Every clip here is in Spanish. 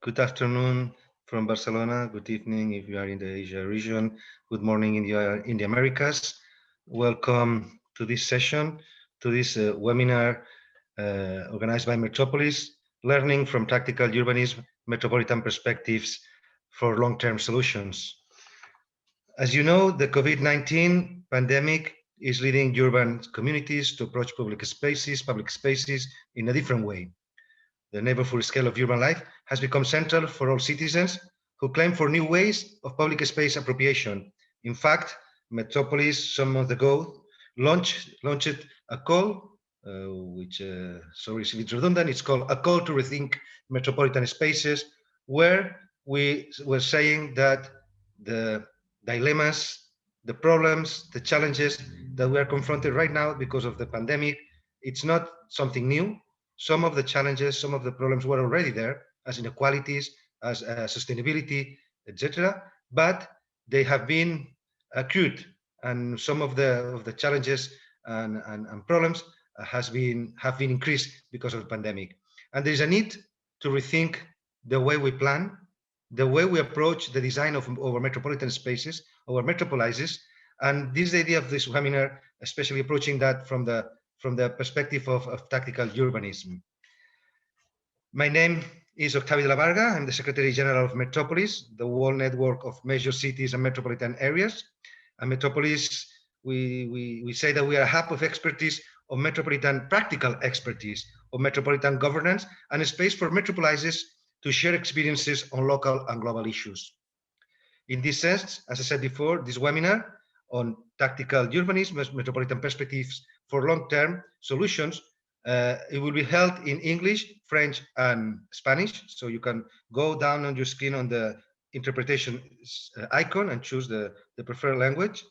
Good afternoon from Barcelona. Good evening if you are in the Asia region. Good morning in the Americas. Welcome to this session, to this webinar organized by Metropolis, Learning from Tactical Urbanism, Metropolitan Perspectives for Long-Term Solutions. As you know, the COVID-19 pandemic is leading urban communities to approach public spaces in a different way. The neighborhood scale of urban life has become central for all citizens who claim for new ways of public space appropriation. In fact, Metropolis, some months ago, launched a call, sorry if it's redundant, it's called A Call to Rethink Metropolitan Spaces, where we were saying that the dilemmas, the problems, the challenges that we are confronted right now because of the pandemic, it's not something new. Some of the challenges, some of the problems were already there, as inequalities, as sustainability, etc. But they have been acute, and some of the challenges and problems have been increased because of the pandemic. And there is a need to rethink the way we plan, the way we approach the design of our metropolitan spaces, our metropolises. And this is the idea of this webinar, especially approaching that from the perspective of tactical urbanism. My name is Octavio de la Varga. I'm the Secretary General of Metropolis, the world network of major cities and metropolitan areas. And Metropolis, we say that we are a hub of expertise, of metropolitan practical expertise, of metropolitan governance, and a space for metropolises to share experiences on local and global issues. In this sense, as I said before, this webinar on tactical urbanism, metropolitan perspectives for long-term solutions, it will be held in English, French, and Spanish. So you can go down on your screen on the interpretation icon and choose the preferred language.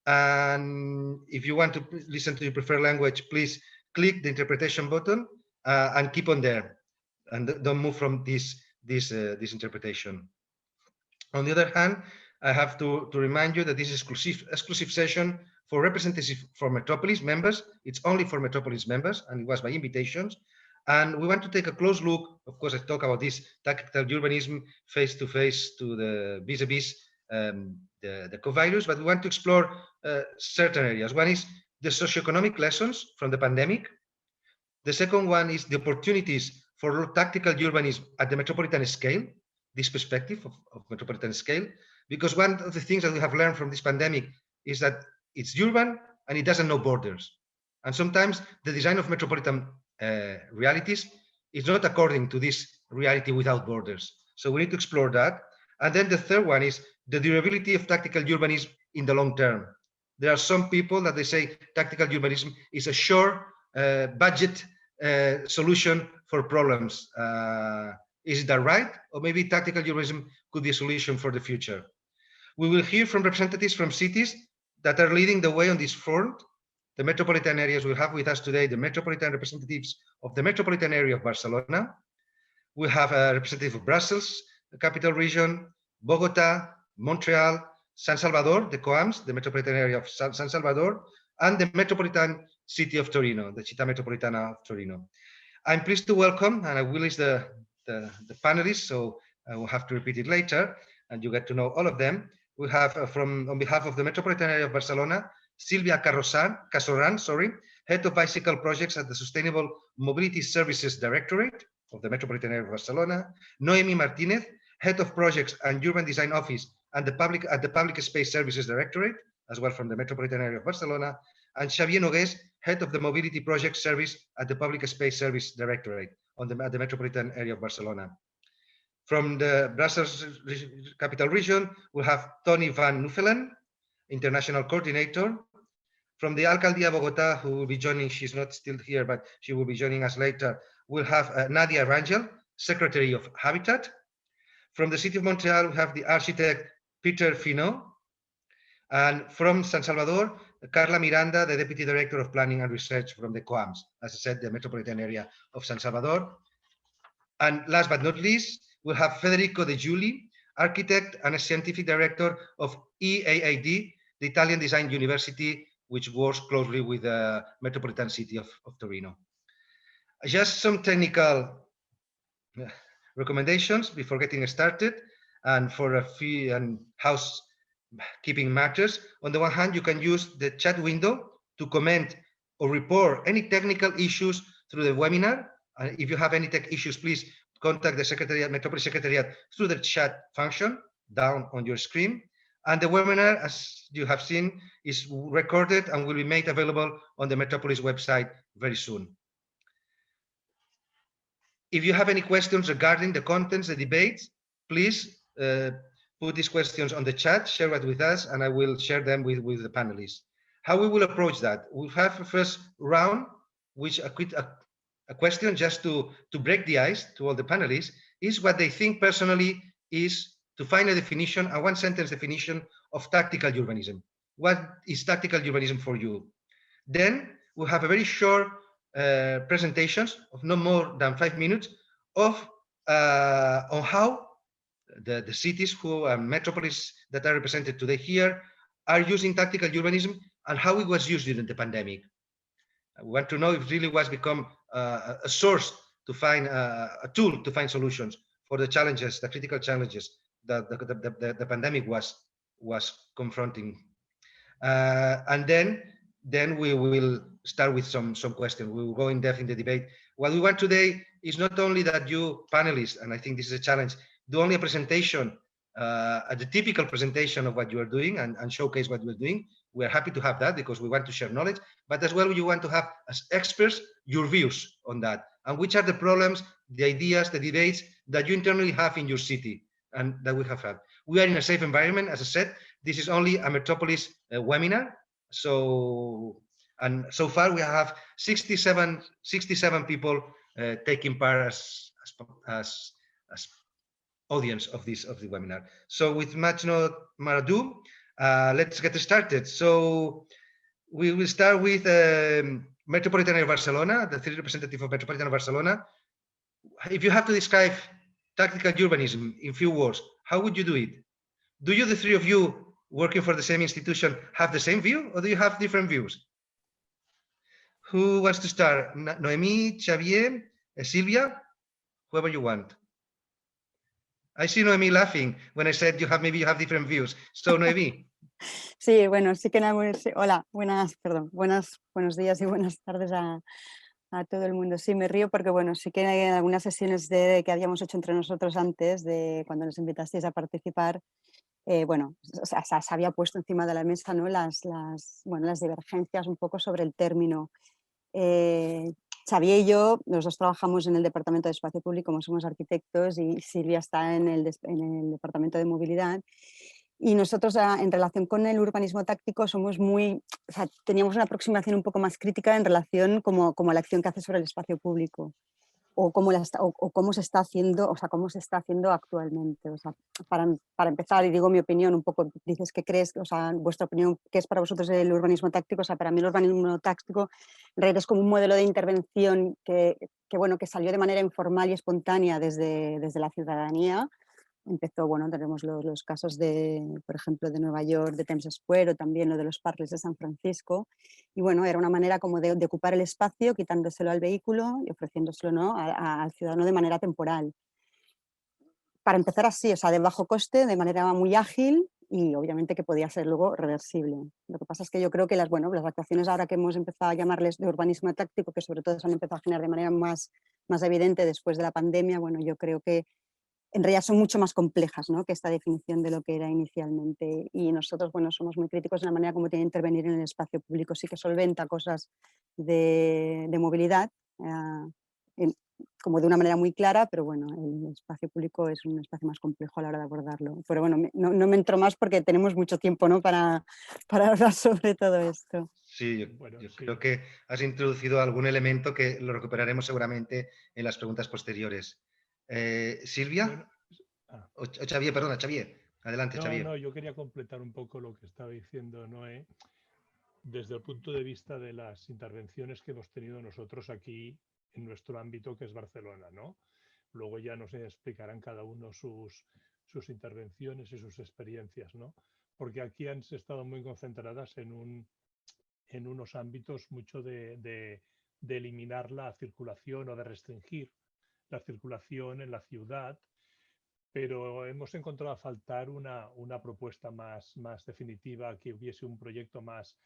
And if you want to listen to your preferred language, please click the interpretation button and keep on there, and don't move from this interpretation. On the other hand, I have to remind you that this is exclusive session for representatives for Metropolis members. It's only for Metropolis members, and it was by invitations. And we want to take a close look. Of course, I talk about this tactical urbanism face-to-face to the vis-a-vis the co-virus, but we want to explore certain areas. One is the socioeconomic lessons from the pandemic. The second one is the opportunities for tactical urbanism at the metropolitan scale, this perspective of metropolitan scale, because one of the things that we have learned from this pandemic is that it's urban and it doesn't know borders. And sometimes the design of metropolitan realities is not according to this reality without borders. So we need to explore that. And then the third one is the durability of tactical urbanism in the long term. There are some people that they say tactical urbanism is a short budget solution for problems. Is that right? Or maybe tactical urbanism could be a solution for the future. We will hear from representatives from cities that are leading the way on this front. The metropolitan areas we have with us today, the metropolitan representatives of the metropolitan area of Barcelona. We have a representative of Brussels, the capital region, Bogota, Montreal, San Salvador, the COAMS, the metropolitan area of San Salvador, and the metropolitan city of Torino, the Città Metropolitana of Torino. I'm pleased to welcome, and I will list the panelists, so I will have to repeat it later, and you get to know all of them. We have on behalf of the metropolitan area of Barcelona, Silvia Casoran, head of bicycle projects at the Sustainable Mobility Services Directorate of the metropolitan area of Barcelona, Noemi Martinez, head of projects and urban design office at the Public Space Services Directorate, as well from the metropolitan area of Barcelona, and Xavier Nogués, head of the Mobility Project Service at the Public Space Service Directorate at the metropolitan area of Barcelona. From the Brussels capital region, we have Tony van Nuffelen, international coordinator. From the Alcaldía Bogotá, who will be joining, she's not still here, but she will be joining us later. We'll have Nadia Rangel, Secretary of Habitat. From the City of Montreal, we have the architect Peter Finot. And from San Salvador, Carla Miranda, the Deputy Director of Planning and Research from the COAMS, as I said, the metropolitan area of San Salvador. And last but not least, we'll have Federico De Giuli, architect and a scientific director of EAAD, the Italian Design University, which works closely with the metropolitan city of Torino. Just some technical recommendations before getting started, and for a few housekeeping matters. On the one hand, you can use the chat window to comment or report any technical issues through the webinar. If you have any tech issues, please contact the Secretariat, Metropolis Secretariat through the chat function down on your screen. And the webinar, as you have seen, is recorded and will be made available on the Metropolis website very soon. If you have any questions regarding the contents, the debates, please put these questions on the chat, share it with us, and I will share them with the panelists. How we will approach that? We'll have a first round, which a question just to break the ice to all the panelists is what they think personally is to find a definition, a one-sentence definition of tactical urbanism. What is tactical urbanism for you? Then we'll have a very short presentations of no more than 5 minutes of on how the cities who are metropolis that are represented today here are using tactical urbanism and how it was used during the pandemic. We want to know if it really was become a source to find a tool to find solutions for the challenges, the critical challenges that the pandemic was confronting. And then we will start with some questions. We will go in depth in the debate. What we want today is not only that you panelists, and I think this is a challenge, do only a presentation, the typical presentation of what you are doing and showcase what you are doing. We are happy to have that because we want to share knowledge, but as well you want to have as experts your views on that and which are the problems, the ideas, the debates that you internally have in your city and that we have had. We are in a safe environment, as I said. This is only a Metropolis webinar. So, and so far we have 67 people taking part as audience of the webinar. So with much no more ado, let's get started. So we will start with Metropolitan of Barcelona, the three representative of Metropolitan of Barcelona. If you have to describe tactical urbanism in few words, how would you do it? Do you, the three of you, working for the same institution, have the same view, or do you have different views? Who wants to start? Noemi, Xavier, Silvia, whoever you want. I see Noemi laughing when I said maybe you have different views. So Noemi. Sí, bueno, sí que hola, buenos días y buenas tardes a todo el mundo. Sí, me río porque, bueno, sí que en algunas sesiones que habíamos hecho entre nosotros antes, de cuando nos invitasteis a participar, bueno, o sea, se había puesto encima de la mesa, ¿no? las divergencias un poco sobre el término. Xavier y yo, los dos trabajamos en el Departamento de Espacio Público, como somos arquitectos, y Silvia está en el Departamento de Movilidad. Y nosotros, en relación con el urbanismo táctico, somos teníamos una aproximación un poco más crítica en relación como la acción que hace sobre el espacio público o cómo se está haciendo, cómo se está haciendo actualmente. O sea, para empezar, y digo mi opinión, un poco dices qué crees, vuestra opinión, qué es para vosotros el urbanismo táctico. O sea, para mí el urbanismo táctico en realidad es como un modelo de intervención que salió de manera informal y espontánea desde la ciudadanía. Empezó, bueno, tenemos los casos por ejemplo, de Nueva York, de Times Square, o también lo de los parques de San Francisco. Y bueno, era una manera como de ocupar el espacio, quitándoselo al vehículo y ofreciéndoselo, ¿no?, al ciudadano de manera temporal. Para empezar así, o sea, de bajo coste, de manera muy ágil y obviamente que podía ser luego reversible. Lo que pasa es que yo creo que las actuaciones ahora que hemos empezado a llamarles de urbanismo táctico, que sobre todo se han empezado a generar de manera más evidente después de la pandemia, bueno, yo creo que en realidad son mucho más complejas, ¿no?, que esta definición de lo que era inicialmente. Y nosotros, bueno, somos muy críticos en la manera como tiene que intervenir en el espacio público. Sí que solventa cosas de movilidad, como de una manera muy clara, pero bueno, el espacio público es un espacio más complejo a la hora de abordarlo. Pero bueno, no me entro más porque tenemos mucho tiempo, ¿no?, para hablar sobre todo esto. Sí, yo creo que has introducido algún elemento que lo recuperaremos seguramente en las preguntas posteriores. Silvia, bueno, o Xavier, perdona, Xavier. Adelante, Xavier. No, yo quería completar un poco lo que estaba diciendo Noé, desde el punto de vista de las intervenciones que hemos tenido nosotros aquí en nuestro ámbito, que es Barcelona, ¿no? Luego ya nos explicarán cada uno sus intervenciones y sus experiencias, ¿no? Porque aquí han estado muy concentradas en unos ámbitos mucho de eliminar la circulación o de restringir la circulación en la ciudad, pero hemos encontrado a faltar una propuesta más definitiva, que hubiese un proyecto más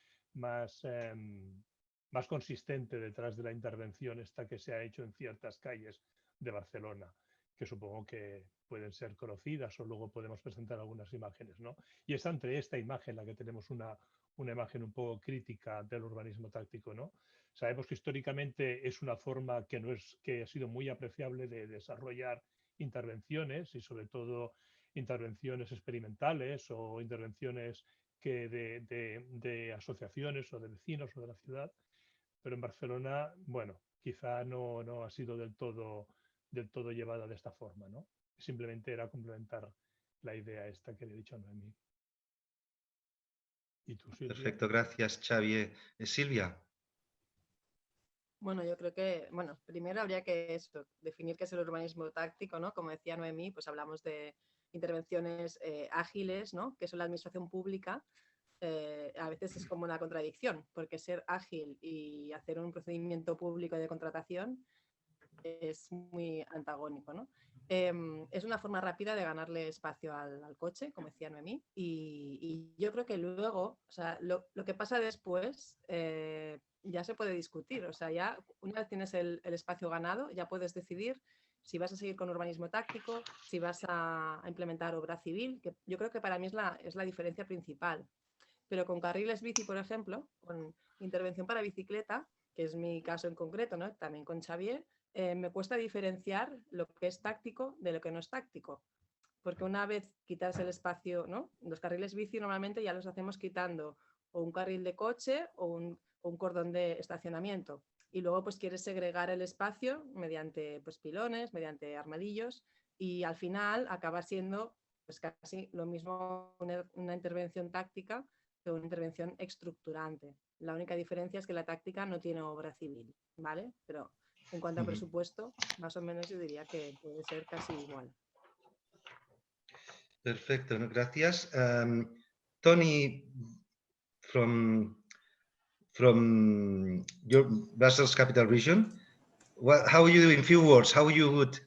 consistente detrás de la intervención esta que se ha hecho en ciertas calles de Barcelona, que supongo que pueden ser conocidas o luego podemos presentar algunas imágenes, ¿no? Y es entre esta imagen la que tenemos una imagen un poco crítica del urbanismo táctico, ¿no? Sabemos que históricamente es una forma que ha sido muy apreciable de desarrollar intervenciones y sobre todo intervenciones experimentales o intervenciones de asociaciones o de vecinos o de la ciudad, pero en Barcelona, bueno, quizá no ha sido del todo llevada de esta forma, ¿no? Simplemente era complementar la idea esta que le he dicho a Noemí. ¿Y tú, Silvia? Perfecto, gracias, Xavi. Silvia. Bueno, yo creo que, bueno, primero habría que definir qué es el urbanismo táctico, ¿no? Como decía Noemí, pues hablamos de intervenciones ágiles, ¿no? Que son la administración pública. A veces es como una contradicción, porque ser ágil y hacer un procedimiento público de contratación es muy antagónico, ¿no? Es una forma rápida de ganarle espacio al coche, como decía Noemí, y yo creo que luego, o sea, lo que pasa después ya se puede discutir, o sea, ya una vez tienes el espacio ganado, ya puedes decidir si vas a seguir con urbanismo táctico, si vas a implementar obra civil, que yo creo que para mí es la diferencia principal. Pero con carriles bici, por ejemplo, con intervención para bicicleta, que es mi caso en concreto, ¿no? También con Xavier, me cuesta diferenciar lo que es táctico de lo que no es táctico. Porque una vez quitas el espacio, ¿no? Los carriles bici normalmente ya los hacemos quitando o un carril de coche o un cordón de estacionamiento. Y luego pues quieres segregar el espacio mediante pues, pilones, mediante armadillos, y al final acaba siendo pues, casi lo mismo una intervención táctica que una intervención estructurante. La única diferencia es que la táctica no tiene obra civil, ¿vale? Pero en cuanto a presupuesto, más o menos yo diría que puede ser casi igual. Perfecto, gracias. Tony, from your Brussels Capital Region, how you, in few words, how you would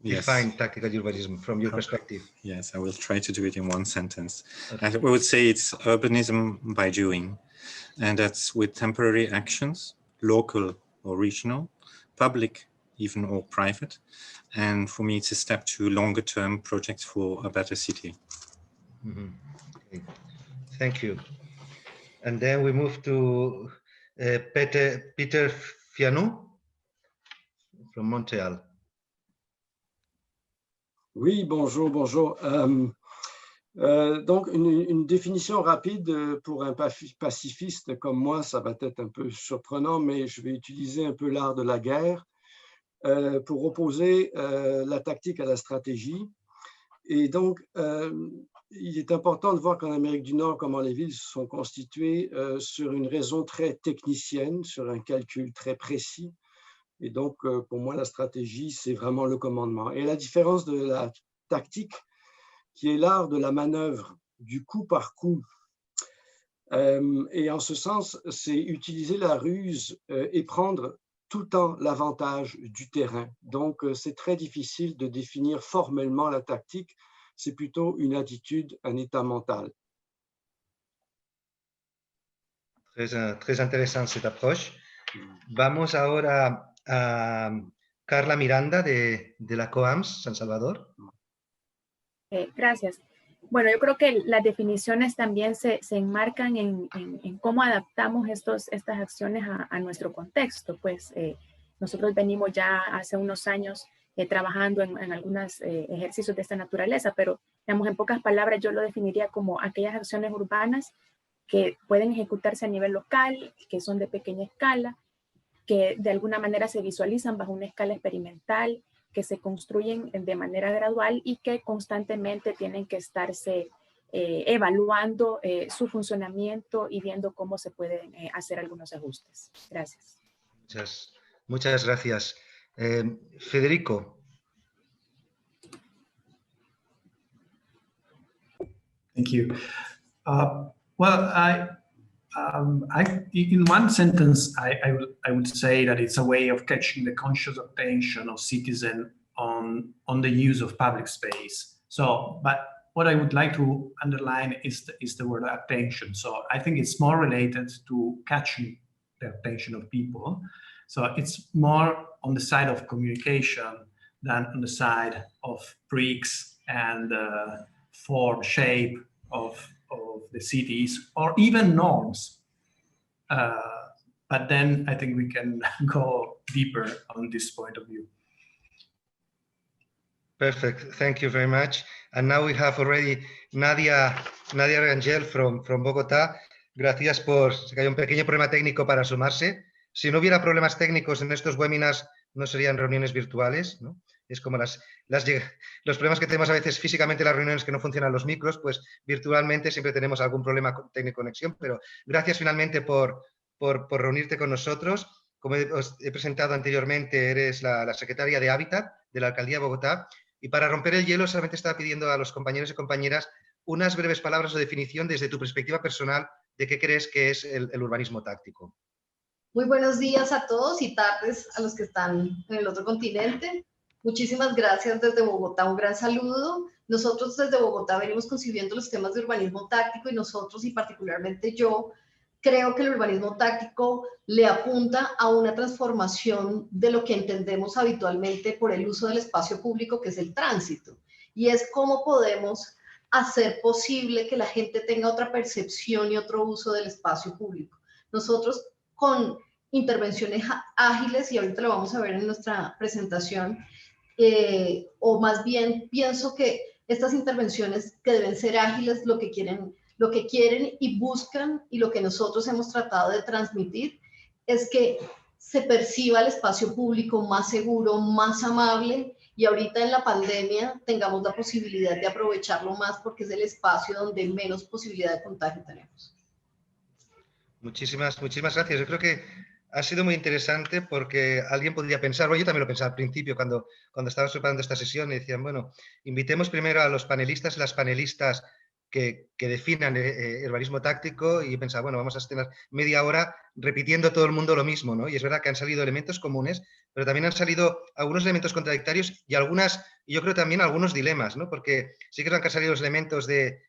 define tactical urbanism from your perspective? Yes, I will try to do it in one sentence. Okay. I would say it's urbanism by doing, and that's with temporary actions, local or regional, public even or private. And for me, it's a step to longer term projects for a better city. Okay. Thank you. And then we move to Peter Fianou from Montréal. Oui, bonjour. Donc, une définition rapide pour un pacifiste comme moi, ça va être un peu surprenant, mais je vais utiliser un peu l'art de la guerre pour opposer la tactique à la stratégie. Et donc, il est important de voir qu'en Amérique du Nord, comment les villes sont constituées sur une raison très technicienne, sur un calcul très précis. Et donc, pour moi, la stratégie, c'est vraiment le commandement. Et la différence de la tactique, qui est l'art de la manœuvre, du coup par coup. Et en ce sens, c'est utiliser la ruse et prendre tout le temps l'avantage du terrain. Donc, c'est très difficile de définir formellement la tactique. C'est plutôt une attitude, un état mental. Très intéressant cette approche. Vamos ahora a Carla Miranda de la COAMS San Salvador. Gracias. Bueno, yo creo que las definiciones también se enmarcan en cómo adaptamos estas acciones a nuestro contexto. Pues nosotros venimos ya hace unos años trabajando en algunos ejercicios de esta naturaleza, pero digamos, en pocas palabras yo lo definiría como aquellas acciones urbanas que pueden ejecutarse a nivel local, que son de pequeña escala, que de alguna manera se visualizan bajo una escala experimental, que se construyen de manera gradual y que constantemente tienen que estarse evaluando su funcionamiento y viendo cómo se pueden hacer algunos ajustes. Gracias. Muchas gracias. Federico. Thank you. Well, In one sentence, I would say that it's a way of catching the conscious attention of citizens on the use of public space. So, but what I would like to underline is the word attention. So I think it's more related to catching the attention of people. So it's more on the side of communication than on the side of bricks and form, shape of the cities, or even norms. But then I think we can go deeper on this point of view. Perfect. Thank you very much. And now we have already Nadia Rangel from Bogotá. Gracias por... que hay un pequeño problema técnico para sumarse. Si no hubiera problemas técnicos en estos webinars, no serían reuniones virtuales, ¿no? Es como los problemas que tenemos a veces físicamente en las reuniones, que no funcionan los micros, pues virtualmente siempre tenemos algún problema técnico de conexión. Pero gracias finalmente por reunirte con nosotros. Como os he presentado anteriormente, eres la secretaria de Hábitat de la Alcaldía de Bogotá. Y para romper el hielo, solamente estaba pidiendo a los compañeros y compañeras unas breves palabras o definición desde tu perspectiva personal de qué crees que es el urbanismo táctico. Muy buenos días a todos y tardes a los que están en el otro continente. Muchísimas gracias desde Bogotá, un gran saludo. Nosotros desde Bogotá venimos concibiendo los temas de urbanismo táctico y nosotros, y particularmente yo, creo que el urbanismo táctico le apunta a una transformación de lo que entendemos habitualmente por el uso del espacio público, que es el tránsito. Y es cómo podemos hacer posible que la gente tenga otra percepción y otro uso del espacio público. Nosotros con intervenciones ágiles, y ahorita lo vamos a ver en nuestra presentación, o más bien pienso que estas intervenciones que deben ser ágiles, lo que quieren y buscan, y lo que nosotros hemos tratado de transmitir, es que se perciba el espacio público más seguro, más amable, y ahorita en la pandemia tengamos la posibilidad de aprovecharlo más porque es el espacio donde menos posibilidad de contagio tenemos. Muchísimas gracias. Yo creo que ha sido muy interesante porque alguien podría pensar, bueno, yo también lo pensaba al principio cuando estábamos preparando esta sesión, y decían, bueno, invitemos primero a los panelistas y las panelistas que definan el urbanismo táctico, y pensaba, bueno, vamos a estar media hora repitiendo todo el mundo lo mismo, ¿no? Y es verdad que han salido elementos comunes, pero también han salido algunos elementos contradictorios y yo creo también algunos dilemas, ¿no? Porque sí que han salido los elementos de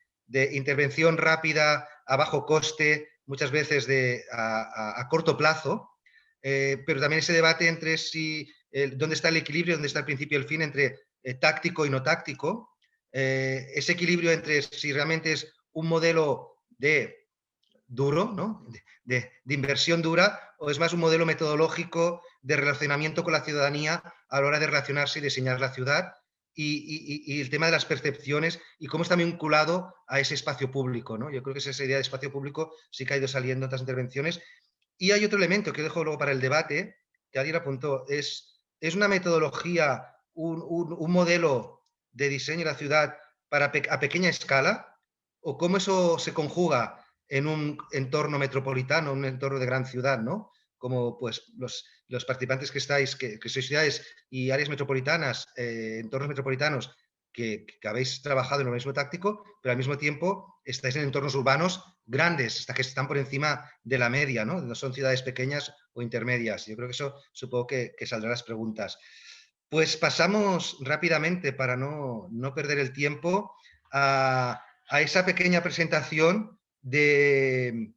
intervención rápida, a bajo coste, muchas veces a corto plazo, pero también ese debate entre dónde está el equilibrio, dónde está el principio y el fin entre táctico y no táctico, ese equilibrio entre si realmente es un modelo duro, ¿no? de inversión dura, o es más un modelo metodológico de relacionamiento con la ciudadanía a la hora de relacionarse y diseñar la ciudad, y el tema de las percepciones y cómo está vinculado a ese espacio público, ¿no? Yo creo que esa idea de espacio público sí que ha ido saliendo en otras intervenciones. Y hay otro elemento que dejo luego para el debate, que alguien apuntó, es una metodología, un modelo de diseño de la ciudad a pequeña escala, o cómo eso se conjuga en un entorno metropolitano, un entorno de gran ciudad, ¿no? Como pues los participantes que estáis, que sois ciudades y áreas metropolitanas, entornos metropolitanos, que habéis trabajado en el urbanismo táctico, pero al mismo tiempo estáis en entornos urbanos grandes, hasta que están por encima de la media, ¿no? No son ciudades pequeñas o intermedias. Yo creo que eso supongo que saldrán las preguntas. Pues pasamos rápidamente, para no perder el tiempo, a esa pequeña presentación de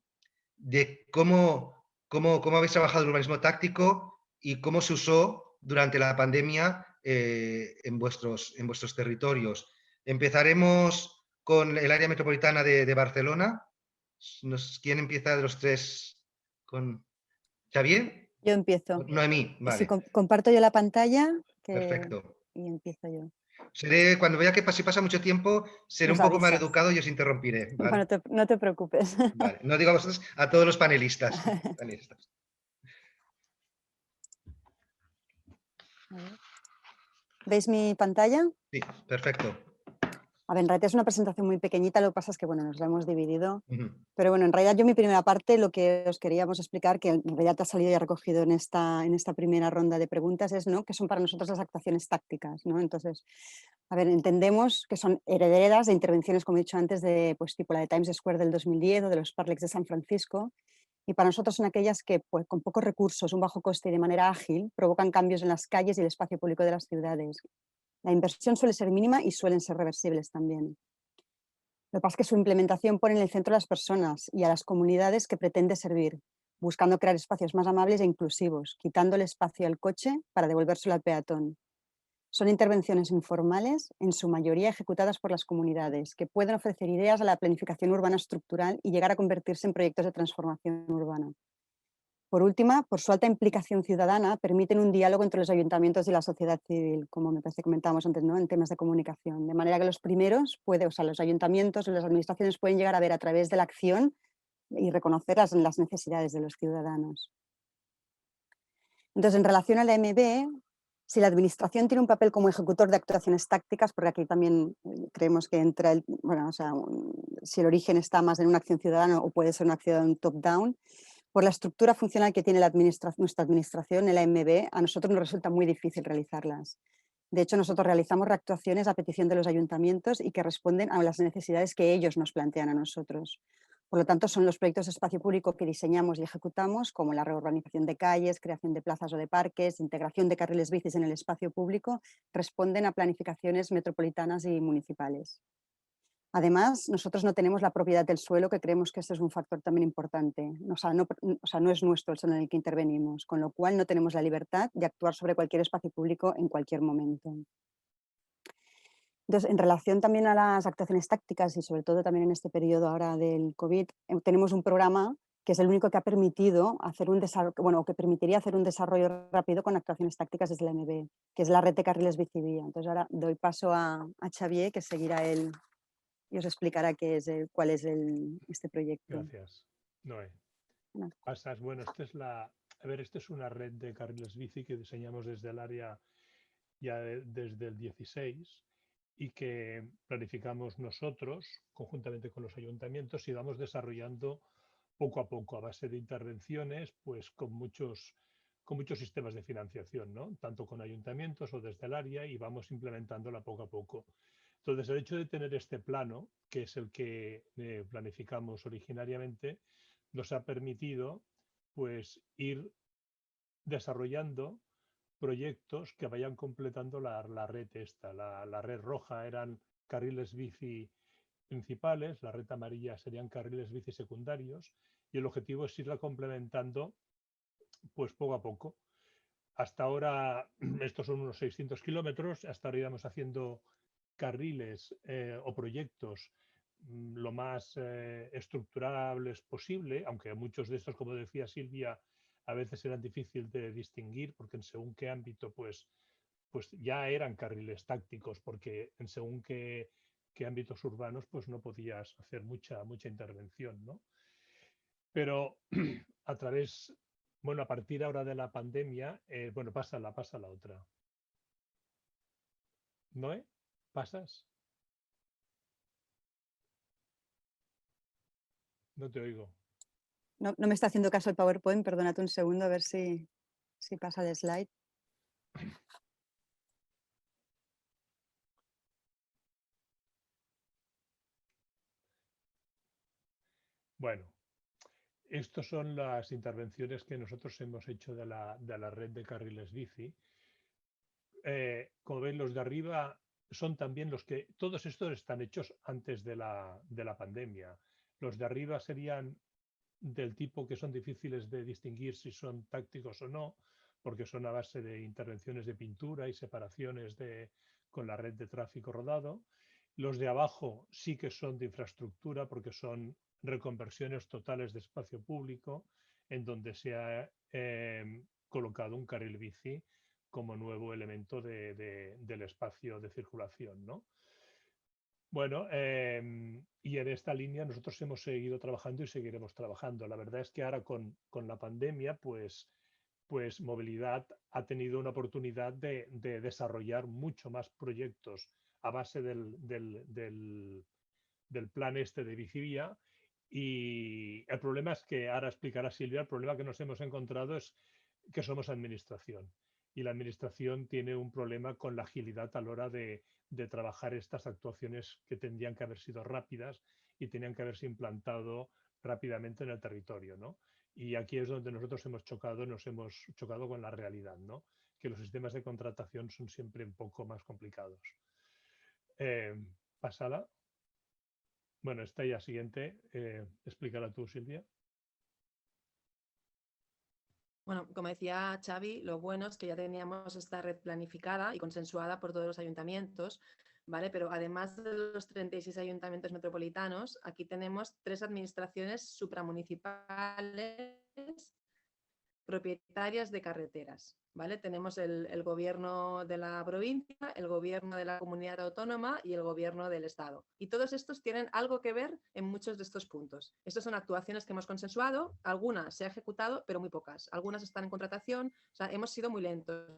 cómo habéis trabajado el urbanismo táctico y cómo se usó durante la pandemia en vuestros territorios. Empezaremos con el área metropolitana de Barcelona. ¿Quién empieza de los tres? ¿Con Xavier? Yo empiezo. Noemí, vale. Si comparto yo la pantalla. Perfecto. Y empiezo yo. Cuando vea que si pasa mucho tiempo, seré un poco mal educado y os interrumpiré. ¿Vale? Bueno, no te preocupes. Vale. No digo a vosotros, a todos los panelistas. ¿Veis mi pantalla? Sí, perfecto. A ver, en realidad es una presentación muy pequeñita, lo que pasa es que bueno, nos la hemos dividido. Ujú. Pero bueno, en realidad yo mi primera parte lo que os queríamos explicar, que en realidad te ha salido ya recogido en esta primera ronda de preguntas, es ¿no? qué son para nosotros las actuaciones tácticas, ¿no? Entonces, a ver, entendemos que son herederas de intervenciones, como he dicho antes, de pues, tipo la de Times Square del 2010 o de los Parlex de San Francisco, y para nosotros son aquellas que pues, con pocos recursos, un bajo coste y de manera ágil provocan cambios en las calles y el espacio público de las ciudades. La inversión suele ser mínima y suelen ser reversibles también. Lo que pasa es que su implementación pone en el centro a las personas y a las comunidades que pretende servir, buscando crear espacios más amables e inclusivos, quitando el espacio al coche para devolvérselo al peatón. Son intervenciones informales, en su mayoría ejecutadas por las comunidades, que pueden ofrecer ideas a la planificación urbana estructural y llegar a convertirse en proyectos de transformación urbana. Por última, por su alta implicación ciudadana, permiten un diálogo entre los ayuntamientos y la sociedad civil, como me parece que comentábamos antes, ¿no? En temas de comunicación. De manera que los primeros, los ayuntamientos o las administraciones pueden llegar a ver a través de la acción y reconocer las necesidades de los ciudadanos. Entonces, en relación a la MB, si la administración tiene un papel como ejecutor de actuaciones tácticas, porque aquí también creemos que entra, si el origen está más en una acción ciudadana o puede ser una acción top-down, por la estructura funcional que tiene nuestra administración, el AMB, a nosotros nos resulta muy difícil realizarlas. De hecho, nosotros realizamos reactuaciones a petición de los ayuntamientos y que responden a las necesidades que ellos nos plantean a nosotros. Por lo tanto, son los proyectos de espacio público que diseñamos y ejecutamos, como la reurbanización de calles, creación de plazas o de parques, integración de carriles bicis en el espacio público, responden a planificaciones metropolitanas y municipales. Además, nosotros no tenemos la propiedad del suelo, que creemos que este es un factor también importante. No es nuestro el suelo en el que intervenimos, con lo cual no tenemos la libertad de actuar sobre cualquier espacio público en cualquier momento. Entonces, en relación también a las actuaciones tácticas y sobre todo también en este periodo ahora del COVID, tenemos un programa que es el único que ha permitido hacer un desarrollo, bueno, que permitiría hacer un desarrollo rápido con actuaciones tácticas desde la MB, que es la red de carriles bicivía. Entonces ahora doy paso a Xavier, que seguirá él y os explicará cuál es este proyecto. Gracias, Noé. No. Pasas, bueno, esta es una red de carriles bici que diseñamos desde el área ya desde el 16 y que planificamos nosotros conjuntamente con los ayuntamientos y vamos desarrollando poco a poco a base de intervenciones, pues con muchos sistemas de financiación, ¿no? Tanto con ayuntamientos o desde el área, y vamos implementándola poco a poco. Entonces, el hecho de tener este plano, que es el que planificamos originariamente, nos ha permitido pues ir desarrollando proyectos que vayan completando la red esta. La red roja eran carriles bici principales, la red amarilla serían carriles bici secundarios, y el objetivo es irla complementando pues poco a poco. Hasta ahora, estos son unos 600 kilómetros, hasta ahora íbamos haciendo carriles o proyectos lo más estructurables posible, aunque muchos de estos, como decía Silvia, a veces eran difíciles de distinguir porque en según qué ámbito pues ya eran carriles tácticos, porque en según qué ámbitos urbanos pues no podías hacer mucha intervención, ¿no? Pero a través, bueno, a partir ahora de la pandemia, bueno, pasa la otra. ¿Noé? ¿Pasas? No te oigo. No me está haciendo caso el PowerPoint, perdónate un segundo a ver si pasa el slide. Bueno, estas son las intervenciones que nosotros hemos hecho de la red de carriles bici. Como ven, los de arriba son también los que, todos estos están hechos antes de la pandemia. Los de arriba serían del tipo que son difíciles de distinguir si son tácticos o no, porque son a base de intervenciones de pintura y separaciones con la red de tráfico rodado. Los de abajo sí que son de infraestructura, porque son reconversiones totales de espacio público en donde se ha colocado un carril bici como nuevo elemento del espacio de circulación, ¿no? Bueno, y en esta línea nosotros hemos seguido trabajando y seguiremos trabajando. La verdad es que ahora con la pandemia, pues pues Movilidad ha tenido una oportunidad de desarrollar mucho más proyectos a base del plan este de Bicivía. Y el problema es que, ahora explicará Silvia, el problema que nos hemos encontrado es que somos administración. Y la administración tiene un problema con la agilidad a la hora de trabajar estas actuaciones que tendrían que haber sido rápidas y tenían que haberse implantado rápidamente en el territorio, ¿no? Y aquí es donde nosotros nos hemos chocado con la realidad, ¿no? Que los sistemas de contratación son siempre un poco más complicados. Pásala. Bueno, esta ya siguiente. Explícala tú, Silvia. Bueno, como decía Xavi, lo bueno es que ya teníamos esta red planificada y consensuada por todos los ayuntamientos, ¿vale? Pero además de los 36 ayuntamientos metropolitanos, aquí tenemos 3 administraciones supramunicipales propietarias de carreteras, ¿vale? Tenemos el gobierno de la provincia, el gobierno de la comunidad autónoma y el gobierno del estado. Y todos estos tienen algo que ver en muchos de estos puntos. Estas son actuaciones que hemos consensuado, algunas se han ejecutado, pero muy pocas. Algunas están en contratación, o sea, hemos sido muy lentos.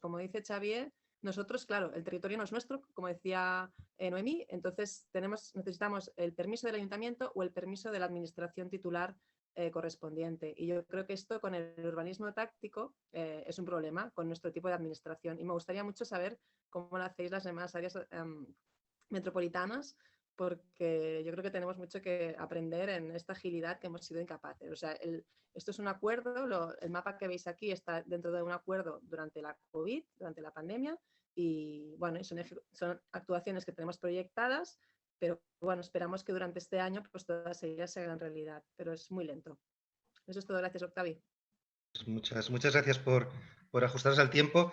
Como dice Xavier, nosotros, claro, el territorio no es nuestro, como decía Noemí, entonces necesitamos el permiso del ayuntamiento o el permiso de la administración titular correspondiente. Y yo creo que esto con el urbanismo táctico es un problema con nuestro tipo de administración. Y me gustaría mucho saber cómo lo hacéis las demás áreas metropolitanas, porque yo creo que tenemos mucho que aprender en esta agilidad que hemos sido incapaces. O sea, esto es un acuerdo, el mapa que veis aquí está dentro de un acuerdo durante la COVID, durante la pandemia, y bueno, son actuaciones que tenemos proyectadas, pero bueno, esperamos que durante este año pues todas ellas se hagan realidad, pero es muy lento. Eso es todo, gracias Octavi. Muchas gracias por ajustaros al tiempo.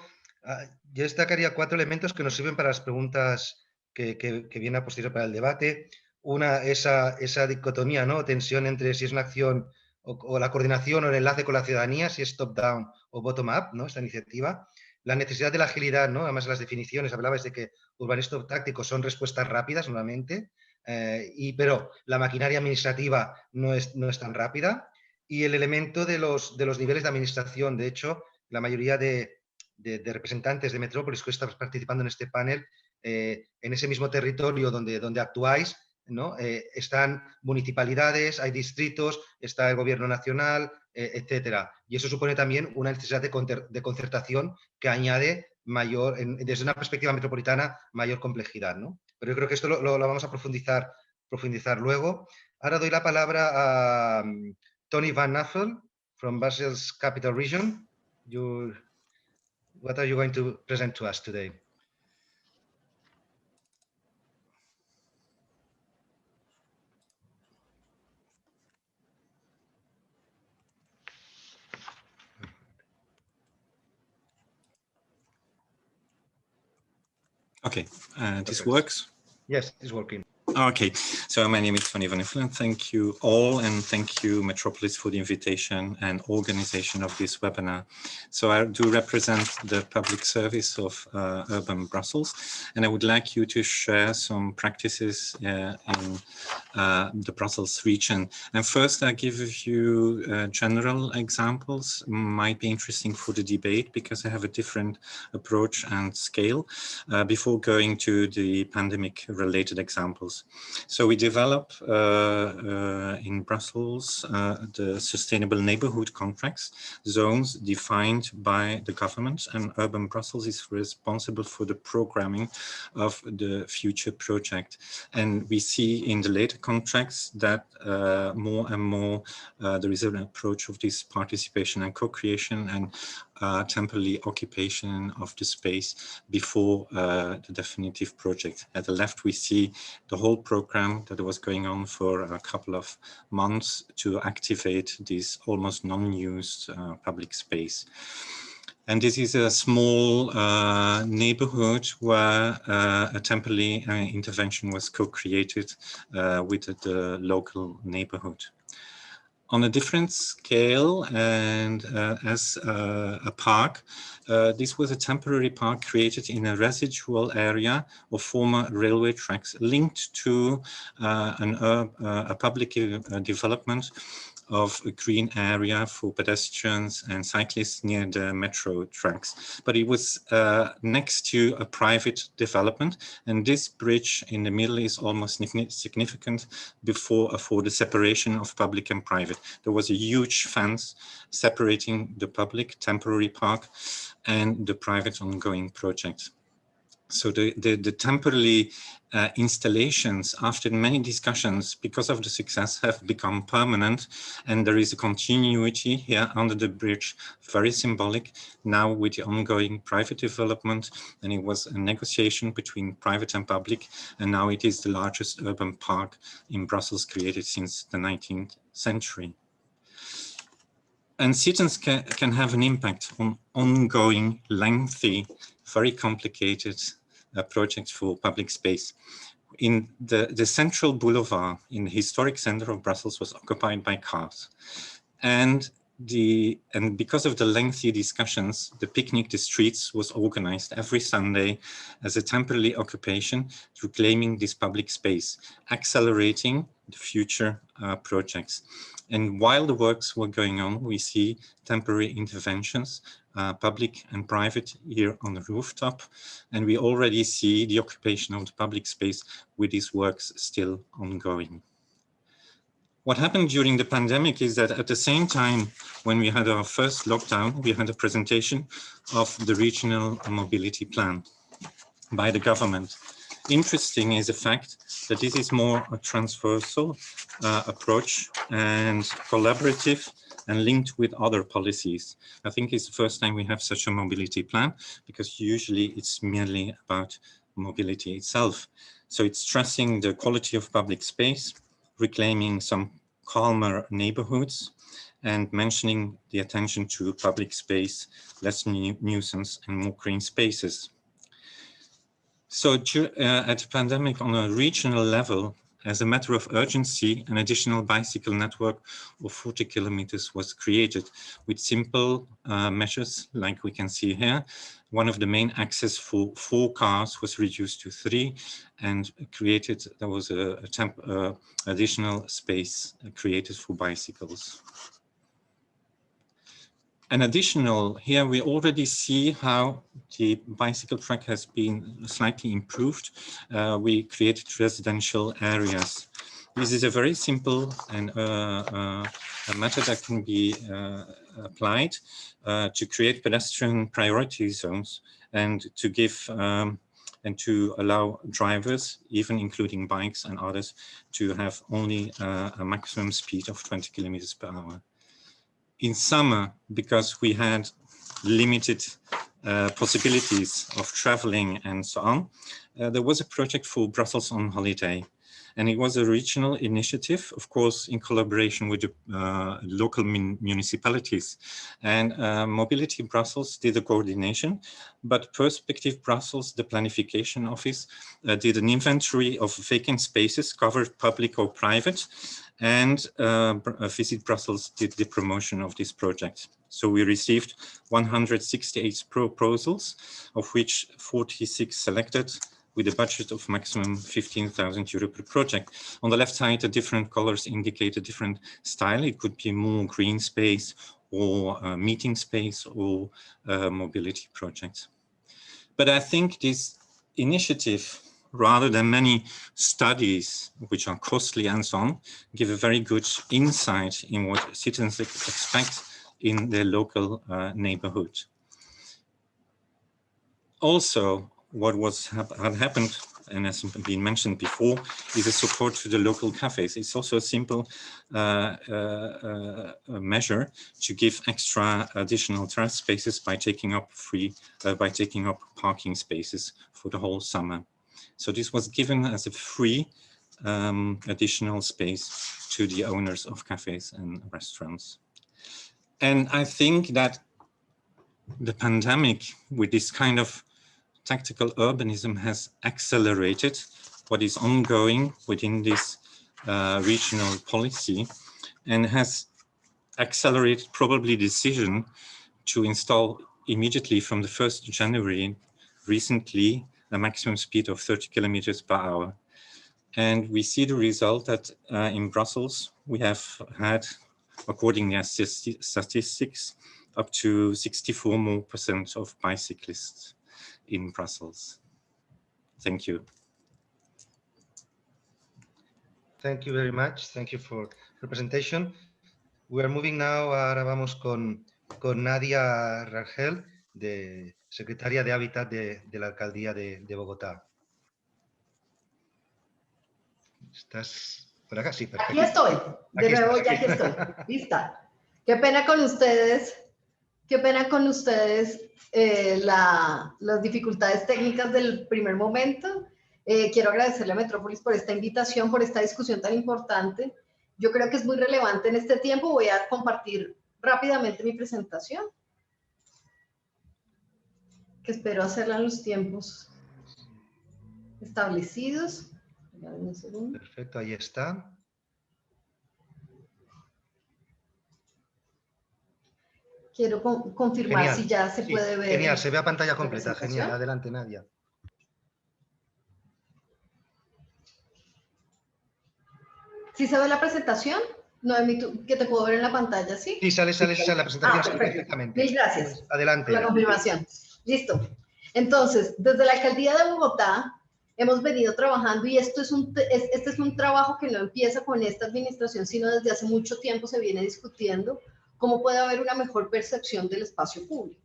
Yo destacaría 4 elementos que nos sirven para las preguntas que vienen a posteriori para el debate. Una, esa dicotomía, ¿no? Tensión entre si es una acción o la coordinación o el enlace con la ciudadanía, si es top-down o bottom-up, ¿no? Esta iniciativa. La necesidad de la agilidad, ¿no? Además, las definiciones, hablabais de que urbanismo táctico son respuestas rápidas normalmente, pero la maquinaria administrativa no es tan rápida. Y el elemento de los niveles de administración. De hecho, la mayoría de representantes de Metrópolis que están participando en este panel, en ese mismo territorio donde actuáis, ¿no? Están municipalidades, hay distritos, está el gobierno nacional, etcétera. Y eso supone también una necesidad de concertación que añade desde una perspectiva metropolitana, mayor complejidad, ¿no? Pero yo creo que esto lo vamos a profundizar luego. Ahora doy la palabra a Tony Van Nuffel from Brussels Capital Region. What are you going to present to us today? Okay, this works? Yes, it's working. Okay, so my name is Tony Van Nuffel, and thank you all, and thank you Metropolis for the invitation and organization of this webinar. So I do represent the public service of Urban Brussels, and I would like you to share some practices in the Brussels region. And first I give you general examples, might be interesting for the debate because I have a different approach and scale before going to the pandemic related examples. So we develop in Brussels the sustainable neighborhood contracts, zones defined by the government, and Urban Brussels is responsible for the programming of the future project. And we see in the later contracts that more and more there is an approach of this participation and co-creation and temporary occupation of the space before the definitive project. At the left, we see the whole program that was going on for a couple of months to activate this almost non-used public space. And this is a small neighborhood where a temporary intervention was co-created with the local neighborhood. On a different scale and as a park, this was a temporary park created in a residual area of former railway tracks linked to a public development of a green area for pedestrians and cyclists near the metro tracks. But it was next to a private development, and this bridge in the middle is almost significant for the separation of public and private. There was a huge fence separating the public temporary park and the private ongoing project. So the temporary installations, after many discussions, because of the success, have become permanent, and there is a continuity here under the bridge, very symbolic, now with the ongoing private development, and it was a negotiation between private and public, and now it is the largest urban park in Brussels created since the 19th century. And citizens can have an impact on ongoing, lengthy, very complicated projects for public space. In the central boulevard in the historic center of Brussels was occupied by cars. And because of the lengthy discussions, the Picnic the Streets was organized every Sunday as a temporary occupation, reclaiming this public space, accelerating the future projects. And while the works were going on, we see temporary interventions, public and private, here on the rooftop. And we already see the occupation of the public space with these works still ongoing. What happened during the pandemic is that at the same time, when we had our first lockdown, we had a presentation of the regional mobility plan by the government. Interesting is the fact that this is more a transversal approach and collaborative and linked with other policies. I think it's the first time we have such a mobility plan, because usually it's merely about mobility itself. So it's stressing the quality of public space, reclaiming some calmer neighborhoods, and mentioning the attention to public space, less nuisance and more green spaces. So at the pandemic, on a regional level, as a matter of urgency, an additional bicycle network of 40 kilometers was created with simple measures like we can see here. One of the main access for 4 cars was reduced to 3 and created, there was a additional space created for bicycles. An additional, here we already see how the bicycle track has been slightly improved. We created residential areas. This is a very simple and a method that can be applied to create pedestrian priority zones and to give and to allow drivers, even including bikes and others, to have only a maximum speed of 20 kilometers per hour. In summer, because we had limited possibilities of traveling and so on, there was a project for Brussels on Holiday. And it was a regional initiative, of course, in collaboration with the local municipalities. And Mobility Brussels did the coordination, but Perspective Brussels, the planification office, did an inventory of vacant spaces, covered public or private, and Visit Brussels did the promotion of this project. So we received 168 proposals, of which 46 selected, with a budget of maximum 15,000 euro per project. On the left side, the different colors indicate a different style. It could be more green space or meeting space or mobility projects. But I think this initiative, rather than many studies, which are costly and so on, give a very good insight in what citizens expect in their local neighborhood. Also, what had happened, and has been mentioned before, is a support to the local cafes. It's also a simple measure to give extra additional terrace spaces by taking up parking spaces for the whole summer. So this was given as a free additional space to the owners of cafes and restaurants. And I think that the pandemic, with this kind of tactical urbanism, has accelerated what is ongoing within this regional policy, and has accelerated probably the decision to install immediately from the 1st of January recently a maximum speed of 30 kilometers per hour. And we see the result that in Brussels we have had according to statistics, up to 64% of bicyclists in Brussels. Thank you. Thank you very much. Thank you for the presentation. We are moving now, ahora vamos con Nadia Rangel, de secretaria de Hábitat de la Alcaldía de Bogotá. ¿Estás por acá? Sí, perfecto. Aquí estoy, de Aquí nuevo estás, ya aquí estoy, lista. Qué pena con ustedes, las dificultades técnicas del primer momento. Quiero agradecerle a Metrópolis por esta invitación, por esta discusión tan importante. Yo creo que es muy relevante en este tiempo. Voy a compartir rápidamente mi presentación, que espero hacerla en los tiempos establecidos. Un segundo. Perfecto, ahí está. Quiero confirmar Genial. si ya se puede ver. Genial, se ve a pantalla completa. presentación. Genial, adelante, Nadia. ¿Sí se ve la presentación? Noemí, que te puedo ver en la pantalla, ¿sí? Sí, sale la presentación perfectamente. Mil gracias. Adelante. Por la confirmación. Listo. Entonces, desde la Alcaldía de Bogotá hemos venido trabajando y este es un trabajo que no empieza con esta administración, sino desde hace mucho tiempo se viene discutiendo cómo puede haber una mejor percepción del espacio público.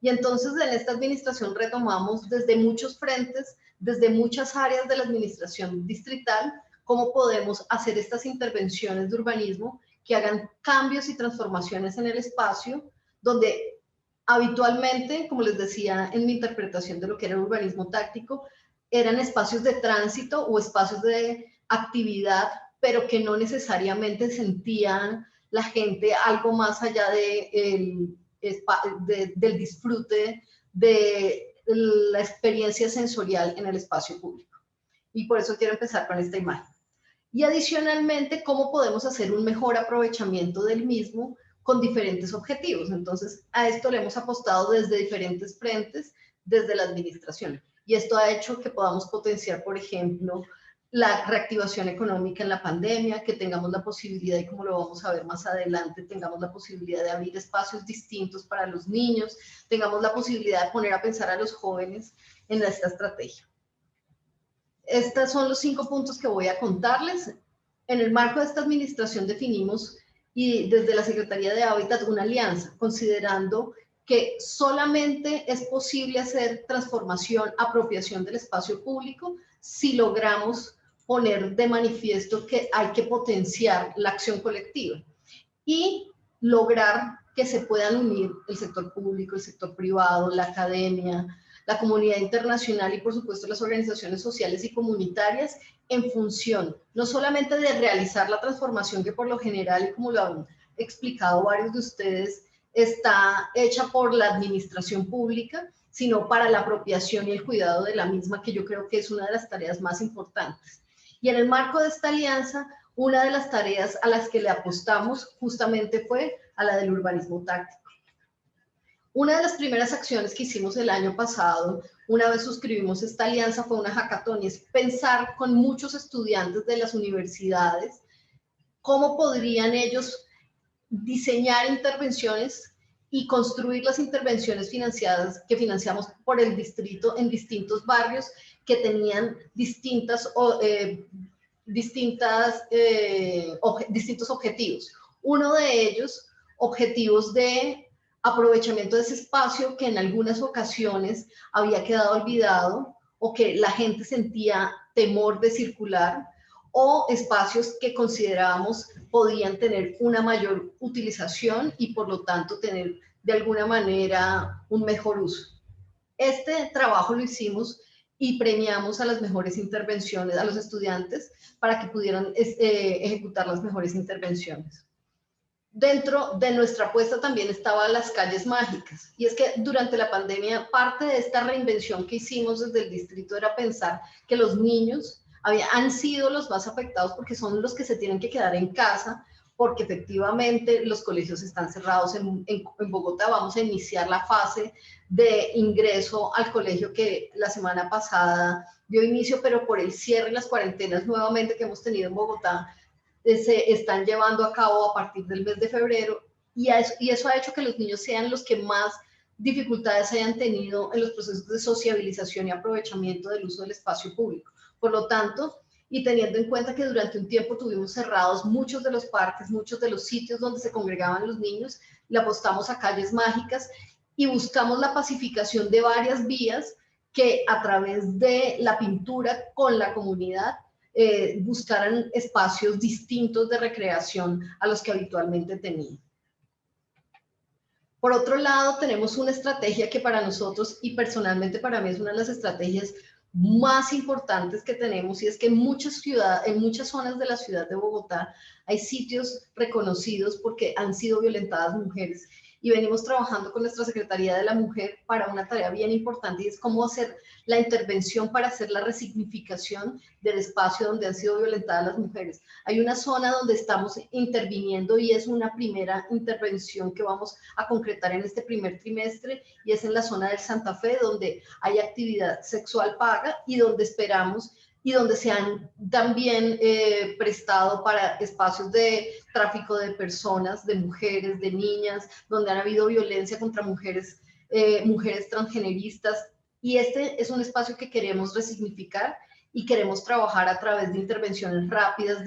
Y entonces en esta administración retomamos desde muchos frentes, desde muchas áreas de la administración distrital, cómo podemos hacer estas intervenciones de urbanismo que hagan cambios y transformaciones en el espacio, donde habitualmente, como les decía en mi interpretación de lo que era el urbanismo táctico, eran espacios de tránsito o espacios de actividad, pero que no necesariamente sentían la gente algo más allá del disfrute de la experiencia sensorial en el espacio público. Y por eso quiero empezar con esta imagen. Y adicionalmente, cómo podemos hacer un mejor aprovechamiento del mismo con diferentes objetivos. Entonces, a esto le hemos apostado desde diferentes frentes, desde la administración. Y esto ha hecho que podamos potenciar, por ejemplo, la reactivación económica en la pandemia, que tengamos la posibilidad, y como lo vamos a ver más adelante, tengamos la posibilidad de abrir espacios distintos para los niños, tengamos la posibilidad de poner a pensar a los jóvenes en esta estrategia. Estos son los 5 puntos que voy a contarles. En el marco de esta administración definimos, y desde la Secretaría de Hábitat, una alianza, considerando que solamente es posible hacer transformación, apropiación del espacio público si logramos poner de manifiesto que hay que potenciar la acción colectiva y lograr que se puedan unir el sector público, el sector privado, la academia, la comunidad internacional y por supuesto las organizaciones sociales y comunitarias en función no solamente de realizar la transformación que por lo general, y como lo han explicado varios de ustedes, está hecha por la administración pública, sino para la apropiación y el cuidado de la misma, que yo creo que es una de las tareas más importantes. Y en el marco de esta alianza, una de las tareas a las que le apostamos justamente fue a la del urbanismo táctico. Una de las primeras acciones que hicimos el año pasado, una vez suscribimos esta alianza, fue una hackathon, y es pensar con muchos estudiantes de las universidades cómo podrían ellos diseñar intervenciones y construir las intervenciones financiadas que financiamos por el distrito en distintos barrios que tenían distintos objetivos. Uno de ellos, objetivos de aprovechamiento de ese espacio que en algunas ocasiones había quedado olvidado o que la gente sentía temor de circular, o espacios que considerábamos podían tener una mayor utilización y por lo tanto tener de alguna manera un mejor uso. Este trabajo lo hicimos y premiamos a las mejores intervenciones, a los estudiantes, para que pudieran ejecutar las mejores intervenciones. Dentro de nuestra apuesta también estaban las calles mágicas, y es que durante la pandemia parte de esta reinvención que hicimos desde el distrito era pensar que los niños han sido los más afectados porque son los que se tienen que quedar en casa, porque efectivamente los colegios están cerrados. En Bogotá vamos a iniciar la fase de ingreso al colegio que la semana pasada dio inicio, pero por el cierre y las cuarentenas nuevamente que hemos tenido en Bogotá, se están llevando a cabo a partir del mes de febrero, y eso ha hecho que los niños sean los que más dificultades hayan tenido en los procesos de sociabilización y aprovechamiento del uso del espacio público. Por lo tanto, y teniendo en cuenta que durante un tiempo tuvimos cerrados muchos de los parques, muchos de los sitios donde se congregaban los niños, le apostamos a calles mágicas y buscamos la pacificación de varias vías que a través de la pintura con la comunidad buscaran espacios distintos de recreación a los que habitualmente tenían. Por otro lado, tenemos una estrategia que para nosotros y personalmente para mí es una de las estrategias más importantes que tenemos, y es que en muchas zonas de la ciudad de Bogotá hay sitios reconocidos porque han sido violentadas mujeres, y venimos trabajando con nuestra Secretaría de la Mujer para una tarea bien importante, y es cómo hacer la intervención para hacer la resignificación del espacio donde han sido violentadas las mujeres. Hay una zona donde estamos interviniendo y es una primera intervención que vamos a concretar en este primer trimestre, y es en la zona del Santa Fe, donde hay actividad sexual paga y donde esperamos y donde se han también prestado para espacios de tráfico de personas, de mujeres, de niñas, donde han habido violencia contra mujeres, mujeres transgeneristas, y este es un espacio que queremos resignificar y queremos trabajar a través de intervenciones rápidas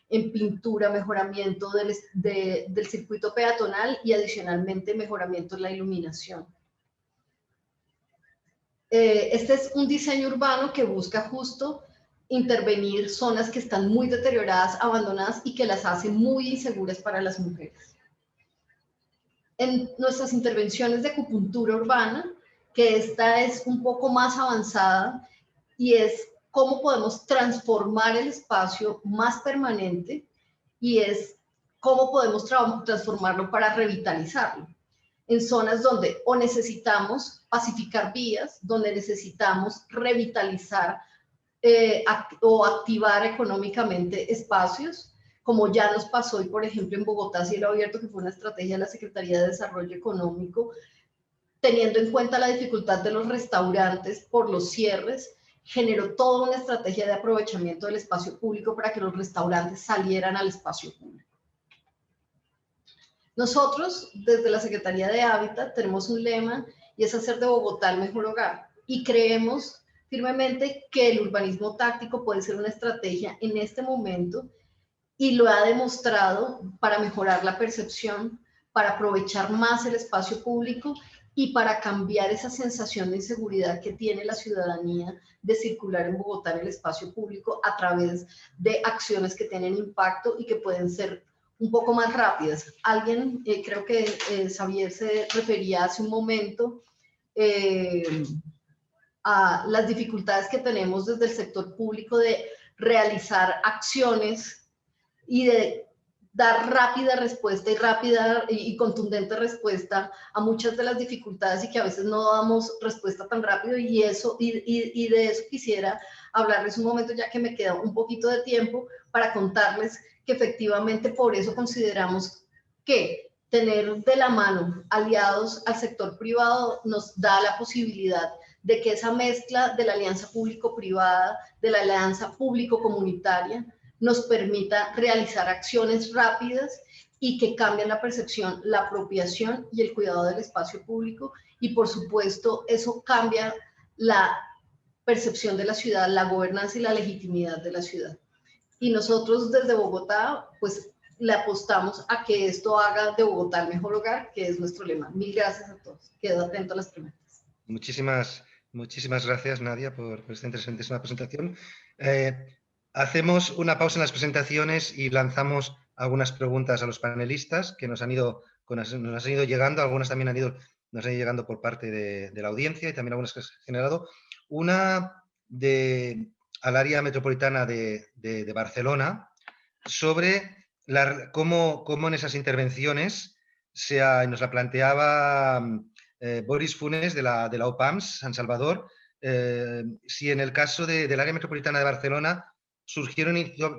en pintura, mejoramiento del circuito peatonal y adicionalmente mejoramiento en la iluminación. Este es un diseño urbano que busca justo intervenir zonas que están muy deterioradas, abandonadas y que las hace muy inseguras para las mujeres. En nuestras intervenciones de acupuntura urbana, que esta es un poco más avanzada, y es cómo podemos transformar el espacio más permanente, y es cómo podemos transformarlo para revitalizarlo. En zonas donde o necesitamos pacificar vías, donde necesitamos revitalizar o activar económicamente espacios, como ya nos pasó hoy, por ejemplo, en Bogotá Cielo Abierto, que fue una estrategia de la Secretaría de Desarrollo Económico, teniendo en cuenta la dificultad de los restaurantes por los cierres, generó toda una estrategia de aprovechamiento del espacio público para que los restaurantes salieran al espacio público. Nosotros, desde la Secretaría de Hábitat, tenemos un lema, y es hacer de Bogotá el mejor hogar, y creemos firmemente que el urbanismo táctico puede ser una estrategia en este momento, y lo ha demostrado para mejorar la percepción, para aprovechar más el espacio público y para cambiar esa sensación de inseguridad que tiene la ciudadanía de circular en Bogotá en el espacio público a través de acciones que tienen impacto y que pueden ser un poco más rápidas. Alguien, creo que Xavier se refería hace un momento a las dificultades que tenemos desde el sector público de realizar acciones y de dar rápida respuesta y rápida y contundente respuesta a muchas de las dificultades, y que a veces no damos respuesta tan rápido, y de eso quisiera hablarles un momento, ya que me queda un poquito de tiempo, para contarles que efectivamente por eso consideramos que tener de la mano aliados al sector privado nos da la posibilidad de que esa mezcla de la alianza público-privada, de la alianza público-comunitaria, nos permita realizar acciones rápidas y que cambien la percepción, la apropiación y el cuidado del espacio público, y por supuesto eso cambia la percepción de la ciudad, la gobernanza y la legitimidad de la ciudad. Y nosotros desde Bogotá pues le apostamos a que esto haga de Bogotá el mejor hogar, que es nuestro lema. Mil gracias a todos. Quedo atento a las preguntas. Muchísimas gracias, Nadia, por esta interesantísima presentación. Hacemos una pausa en las presentaciones y lanzamos algunas preguntas a los panelistas que nos han ido llegando. Algunas también nos han ido llegando por parte de la audiencia, y también algunas que se han generado. Una al área metropolitana de Barcelona, sobre cómo en esas intervenciones nos la planteaba Boris Funes de la OPAMS San Salvador, si en el caso del área metropolitana de Barcelona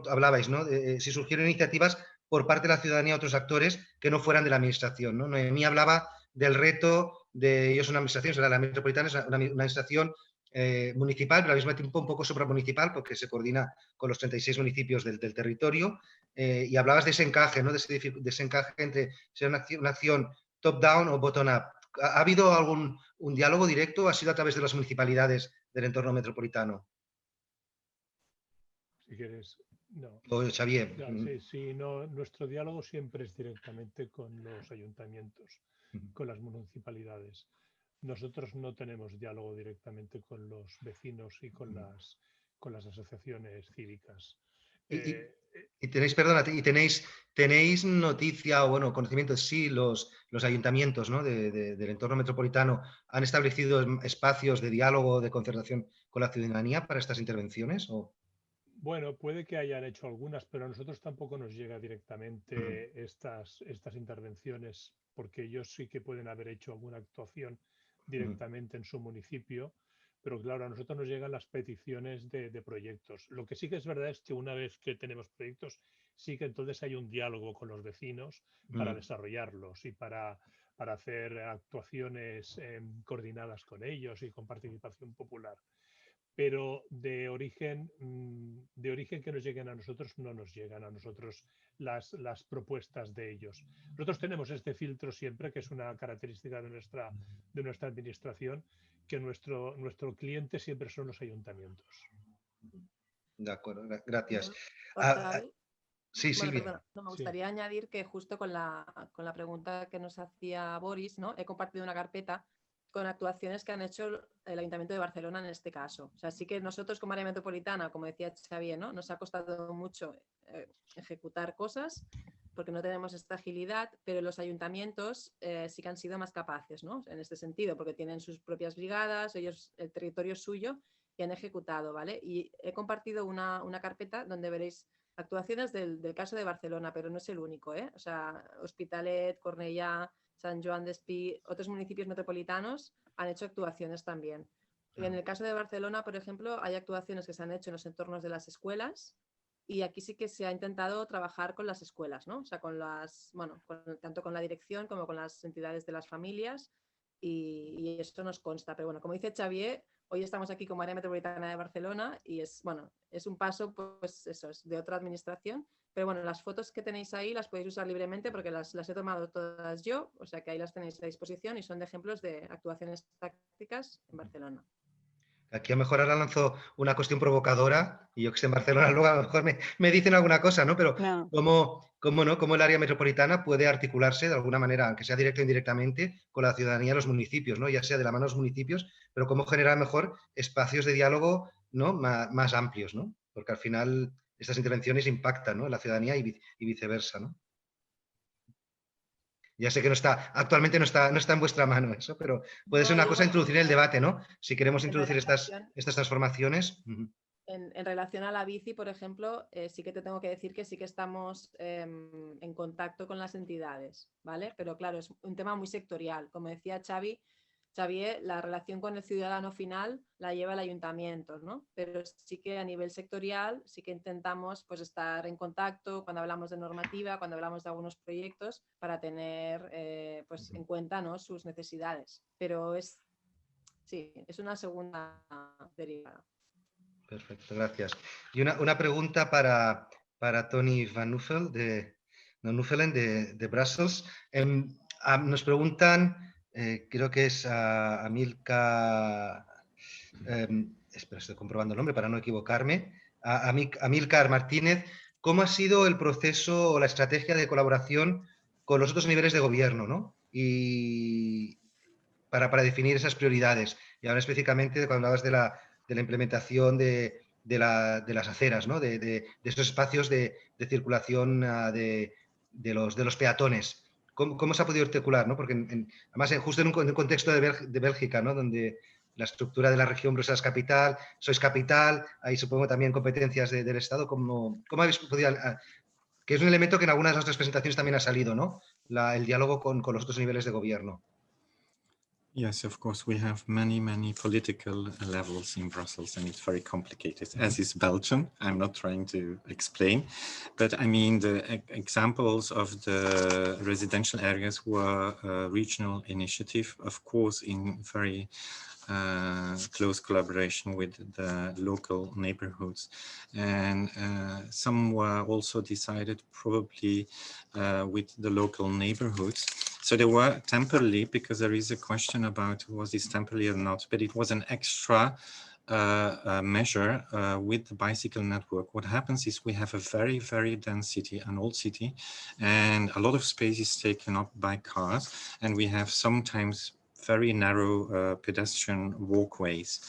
hablabais, ¿no? Si surgieron iniciativas por parte de la ciudadanía, otros actores que no fueran de la administración, ¿no? Noemí hablaba del reto de ellos, una administración, la metropolitana es una administración municipal, pero al mismo tiempo un poco supramunicipal, porque se coordina con los 36 municipios del territorio. Y hablabas de ese encaje, ¿no? de ese encaje entre ser una acción top-down o bottom-up. ¿Ha habido un diálogo directo o ha sido a través de las municipalidades del entorno metropolitano? Si quieres, no. Xavier. Sí, no, nuestro diálogo siempre es directamente con los ayuntamientos, con las municipalidades. Nosotros no tenemos diálogo directamente con los vecinos y con las asociaciones cívicas. Y tenéis, perdona, y tenéis noticia o bueno, conocimiento, sí, los ayuntamientos, ¿no? del entorno metropolitano han establecido espacios de diálogo, de concertación con la ciudadanía para estas intervenciones? ¿O? Bueno, puede que hayan hecho algunas, pero a nosotros tampoco nos llega directamente estas intervenciones, porque ellos sí que pueden haber hecho alguna actuación directamente en su municipio, pero claro, a nosotros nos llegan las peticiones de proyectos. Lo que sí que es verdad es que una vez que tenemos proyectos, sí que entonces hay un diálogo con los vecinos para desarrollarlos y para hacer actuaciones coordinadas con ellos y con participación popular. Pero de origen que nos lleguen a nosotros, no nos llegan a nosotros las propuestas de ellos. Nosotros tenemos este filtro siempre, que es una característica de nuestra administración, que nuestro cliente siempre son los ayuntamientos. De acuerdo, gracias. Sí, bueno, Silvia. perdona, me gustaría añadir que justo con la pregunta que nos hacía Boris, ¿no? He compartido una carpeta con actuaciones que han hecho el Ayuntamiento de Barcelona en este caso. O sea, sí que nosotros como área metropolitana, como decía Xavier, ¿no? Nos ha costado mucho ejecutar cosas porque no tenemos esta agilidad, pero los ayuntamientos sí que han sido más capaces, ¿no? En este sentido, porque tienen sus propias brigadas, ellos, el territorio es suyo y han ejecutado, ¿vale? Y he compartido una carpeta donde veréis actuaciones del caso de Barcelona, pero no es el único, ¿eh? O sea, Hospitalet, Cornellà, Sant Joan d'Espí, otros municipios metropolitanos han hecho actuaciones también. En el caso de Barcelona, por ejemplo, hay actuaciones que se han hecho en los entornos de las escuelas y aquí sí que se ha intentado trabajar con las escuelas, ¿no? O sea, tanto con la dirección como con las entidades de las familias y eso nos consta. Pero bueno, como dice Xavier, hoy estamos aquí como área metropolitana de Barcelona y es un paso, pues eso, es de otra administración. Pero bueno, las fotos que tenéis ahí las podéis usar libremente porque las he tomado todas yo, o sea que ahí las tenéis a disposición y son de ejemplos de actuaciones tácticas en Barcelona. Aquí a lo mejor ahora lanzo una cuestión provocadora y yo que estoy en Barcelona luego a lo mejor me dicen alguna cosa, ¿no? Pero no. ¿Cómo el área metropolitana puede articularse de alguna manera, aunque sea directa o indirectamente, con la ciudadanía de los municipios, ¿no? Ya sea de la mano de los municipios, pero cómo generar mejor espacios de diálogo, ¿no? más amplios, ¿no? Porque al final estas intervenciones impactan, ¿no? en la ciudadanía y viceversa, ¿no? Ya sé que actualmente no está en vuestra mano eso, pero puede ser una cosa introducir en el debate, ¿no? Si queremos introducir estas transformaciones. En relación a la bici, por ejemplo, sí que te tengo que decir que sí que estamos en contacto con las entidades, ¿vale? Pero claro, es un tema muy sectorial. Como decía Xavier, la relación con el ciudadano final la lleva el ayuntamiento, ¿no? Pero sí que a nivel sectorial sí que intentamos pues estar en contacto cuando hablamos de normativa, cuando hablamos de algunos proyectos para tener pues en cuenta, ¿no? sus necesidades. Pero es una segunda derivada. Perfecto, gracias. Y una pregunta para Tony Van Nuffelen de Brussels. Nos preguntan, creo que es a Milka, espera, estoy comprobando el nombre para no equivocarme, a Milcar Martínez, ¿cómo ha sido el proceso o la estrategia de colaboración con los otros niveles de gobierno, ¿no? Y para definir esas prioridades? Y ahora específicamente cuando hablabas de la implementación de las aceras, ¿no? de estos espacios de circulación de los peatones. ¿Cómo se ha podido articular? ¿no? Porque además justo en un contexto de Bélgica, ¿no? donde la estructura de la región Bruselas capital, sois capital, hay supongo también competencias del Estado. ¿Cómo habéis podido...? Que es un elemento que en algunas de nuestras presentaciones también ha salido, ¿no? El diálogo con los otros niveles de gobierno. Yes, of course, we have many political levels in Brussels, and it's very complicated, as is Belgium. I'm not trying to explain, but I mean, the examples of the residential areas were a regional initiative, of course, in very close collaboration with the local neighborhoods. And some were also decided probably with the local neighborhoods. So they were temporarily, because there is a question about was this temporary or not, but it was an extra measure with the bicycle network. What happens is we have a very, very dense city, an old city, and a lot of space is taken up by cars, and we have sometimes very narrow pedestrian walkways.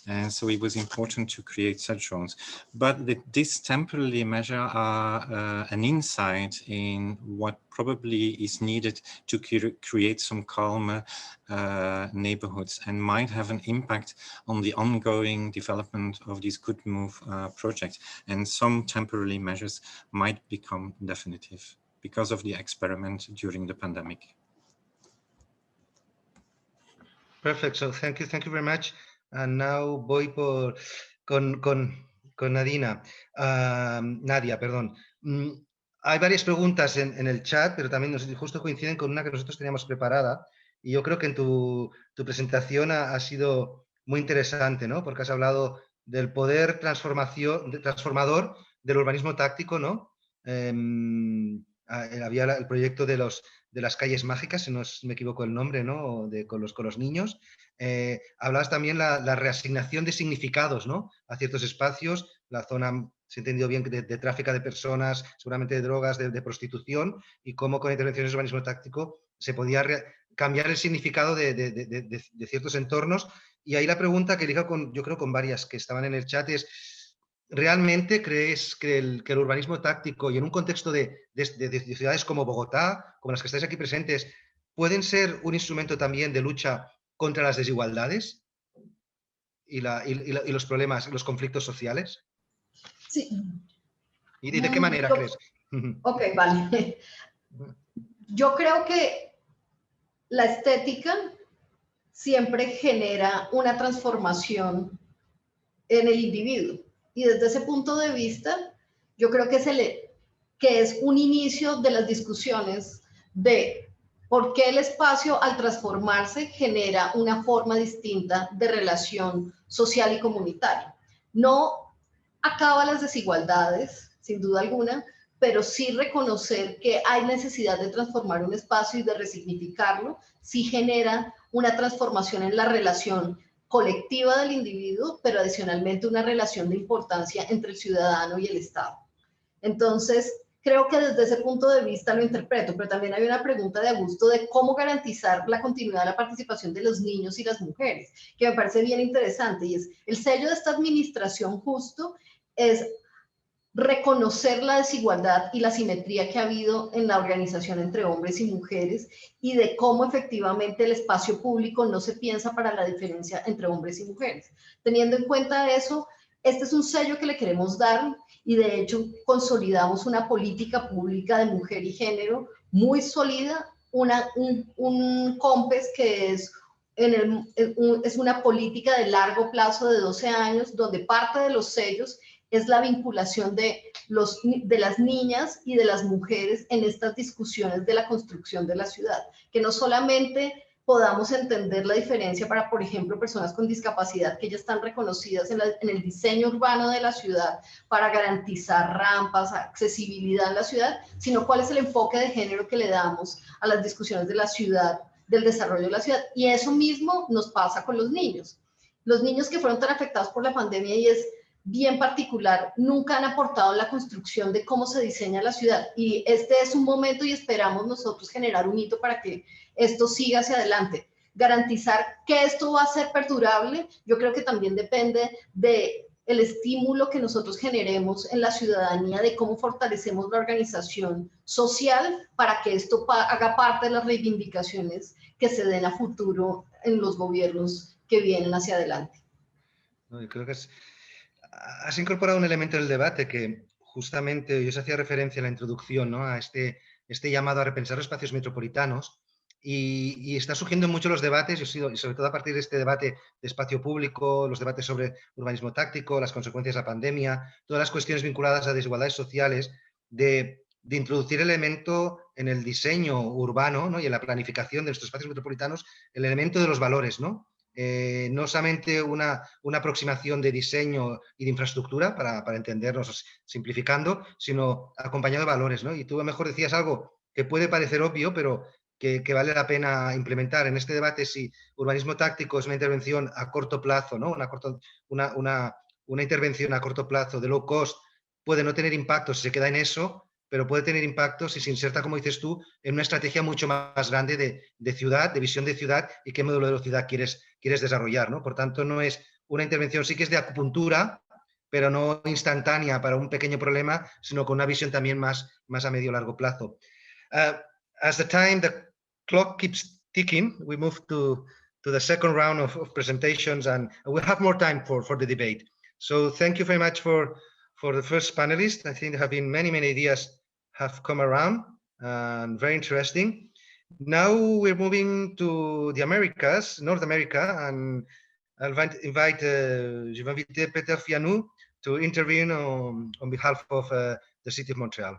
And so it was important to create such zones. But this temporary measure are an insight in what probably is needed to create some calmer neighborhoods, and might have an impact on the ongoing development of these Good Move projects. And some temporary measures might become definitive because of the experiment during the pandemic. Perfect. So thank you very much. And now voy con Nadia. Nadia, perdón. Hay varias preguntas en el chat, pero también justo coinciden con una que nosotros teníamos preparada. Y yo creo que en tu presentación ha sido muy interesante, ¿no? Porque has hablado del poder transformador del urbanismo táctico, ¿no? Había el proyecto de las calles mágicas, si no me equivoco el nombre, ¿no? Con los niños. Hablabas también la reasignación de significados, ¿no? A ciertos espacios, la zona, se entendió bien, de tráfico de personas, seguramente de drogas, de prostitución, y cómo con intervenciones de urbanismo táctico se podía cambiar el significado de ciertos entornos. Y ahí la pregunta que liga yo creo con varias que estaban en el chat es: ¿realmente crees que el urbanismo táctico, y en un contexto de ciudades como Bogotá, como las que estáis aquí presentes, pueden ser un instrumento también de lucha contra las desigualdades y los problemas, los conflictos sociales? Sí. ¿Y de qué manera crees? Ok, vale. Yo creo que la estética siempre genera una transformación en el individuo. Y desde ese punto de vista, yo creo que es un inicio de las discusiones de por qué el espacio, al transformarse, genera una forma distinta de relación social y comunitaria. No acaba las desigualdades, sin duda alguna, pero sí reconocer que hay necesidad de transformar un espacio y de resignificarlo, sí genera una transformación en la relación colectiva del individuo, pero adicionalmente una relación de importancia entre el ciudadano y el Estado. Entonces, creo que desde ese punto de vista lo interpreto, pero también hay una pregunta de Augusto de cómo garantizar la continuidad de la participación de los niños y las mujeres, que me parece bien interesante, y es el sello de esta administración justo es reconocer la desigualdad y la asimetría que ha habido en la organización entre hombres y mujeres y de cómo efectivamente el espacio público no se piensa para la diferencia entre hombres y mujeres. Teniendo en cuenta eso, este es un sello que le queremos dar y de hecho consolidamos una política pública de mujer y género muy sólida, un COMPES que es una política de largo plazo de 12 años, donde parte de los sellos es la vinculación de las niñas y de las mujeres en estas discusiones de la construcción de la ciudad, que no solamente podamos entender la diferencia para, por ejemplo, personas con discapacidad que ya están reconocidas en el diseño urbano de la ciudad para garantizar rampas, accesibilidad en la ciudad, sino cuál es el enfoque de género que le damos a las discusiones de la ciudad, del desarrollo de la ciudad. Y eso mismo nos pasa con los niños. Los niños que fueron tan afectados por la pandemia, y es bien particular, nunca han aportado en la construcción de cómo se diseña la ciudad, y este es un momento y esperamos nosotros generar un hito para que esto siga hacia adelante. Garantizar que esto va a ser perdurable, yo creo que también depende de el estímulo que nosotros generemos en la ciudadanía, de cómo fortalecemos la organización social para que esto haga parte de las reivindicaciones que se den a futuro en los gobiernos que vienen hacia adelante. No, yo creo que has incorporado un elemento del debate que justamente, yo os hacía referencia en la introducción, ¿no? A este llamado a repensar los espacios metropolitanos, y está surgiendo mucho los debates, y sobre todo a partir de este debate de espacio público, los debates sobre urbanismo táctico, las consecuencias de la pandemia, todas las cuestiones vinculadas a desigualdades sociales, de introducir elemento en el diseño urbano, ¿no? Y en la planificación de nuestros espacios metropolitanos, el elemento de los valores, ¿no? no solamente una aproximación de diseño y de infraestructura, para entendernos simplificando, sino acompañado de valores, ¿no? Y tú a lo mejor decías algo que puede parecer obvio, pero que vale la pena implementar en este debate, si urbanismo táctico es una intervención a corto plazo, ¿no? Una intervención a corto plazo de low cost puede no tener impacto si se queda en eso, pero puede tener impacto si se inserta, como dices tú, en una estrategia mucho más grande de ciudad, de visión de ciudad y qué modelo de ciudad quieres desarrollar, ¿no? Por tanto, no es una intervención, sí que es de acupuntura, pero no instantánea para un pequeño problema, sino con una visión también más a medio largo plazo. As the clock keeps ticking, we move to the second round of presentations, and we'll have more time for the debate. So thank you very much for the first panelist. I think there have been many ideas have come around and very interesting. Now we're moving to the Americas, North America, and I'll invite je vais inviter Peter Fianou to intervene on behalf of the City of Montreal.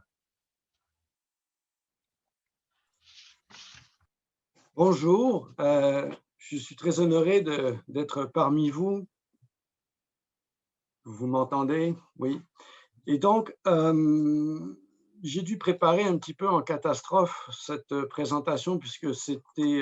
Bonjour, je suis très honoré d'être parmi vous. Vous m'entendez? Oui. Et donc, j'ai dû préparer un petit peu en catastrophe cette présentation, puisque c'était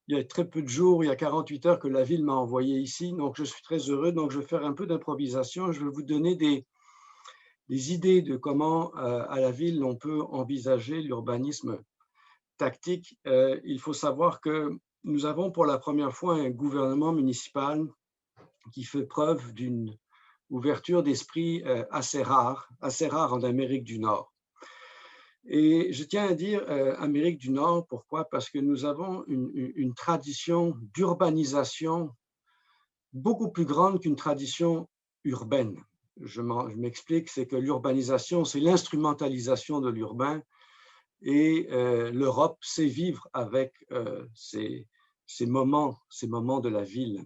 il y a très peu de jours, il y a 48 heures que la ville m'a envoyé ici. Donc, je suis très heureux. Donc, je vais faire un peu d'improvisation. Je vais vous donner des idées de comment, à la ville, on peut envisager l'urbanisme tactique. Il faut savoir que nous avons pour la première fois un gouvernement municipal qui fait preuve d'une ouverture d'esprit assez rare en Amérique du Nord. Et je tiens à dire Amérique du Nord, pourquoi? Parce que nous avons une tradition d'urbanisation beaucoup plus grande qu'une tradition urbaine. Je m'explique, c'est que l'urbanisation, c'est l'instrumentalisation de l'urbain, et l'Europe sait vivre avec ces moments de la ville.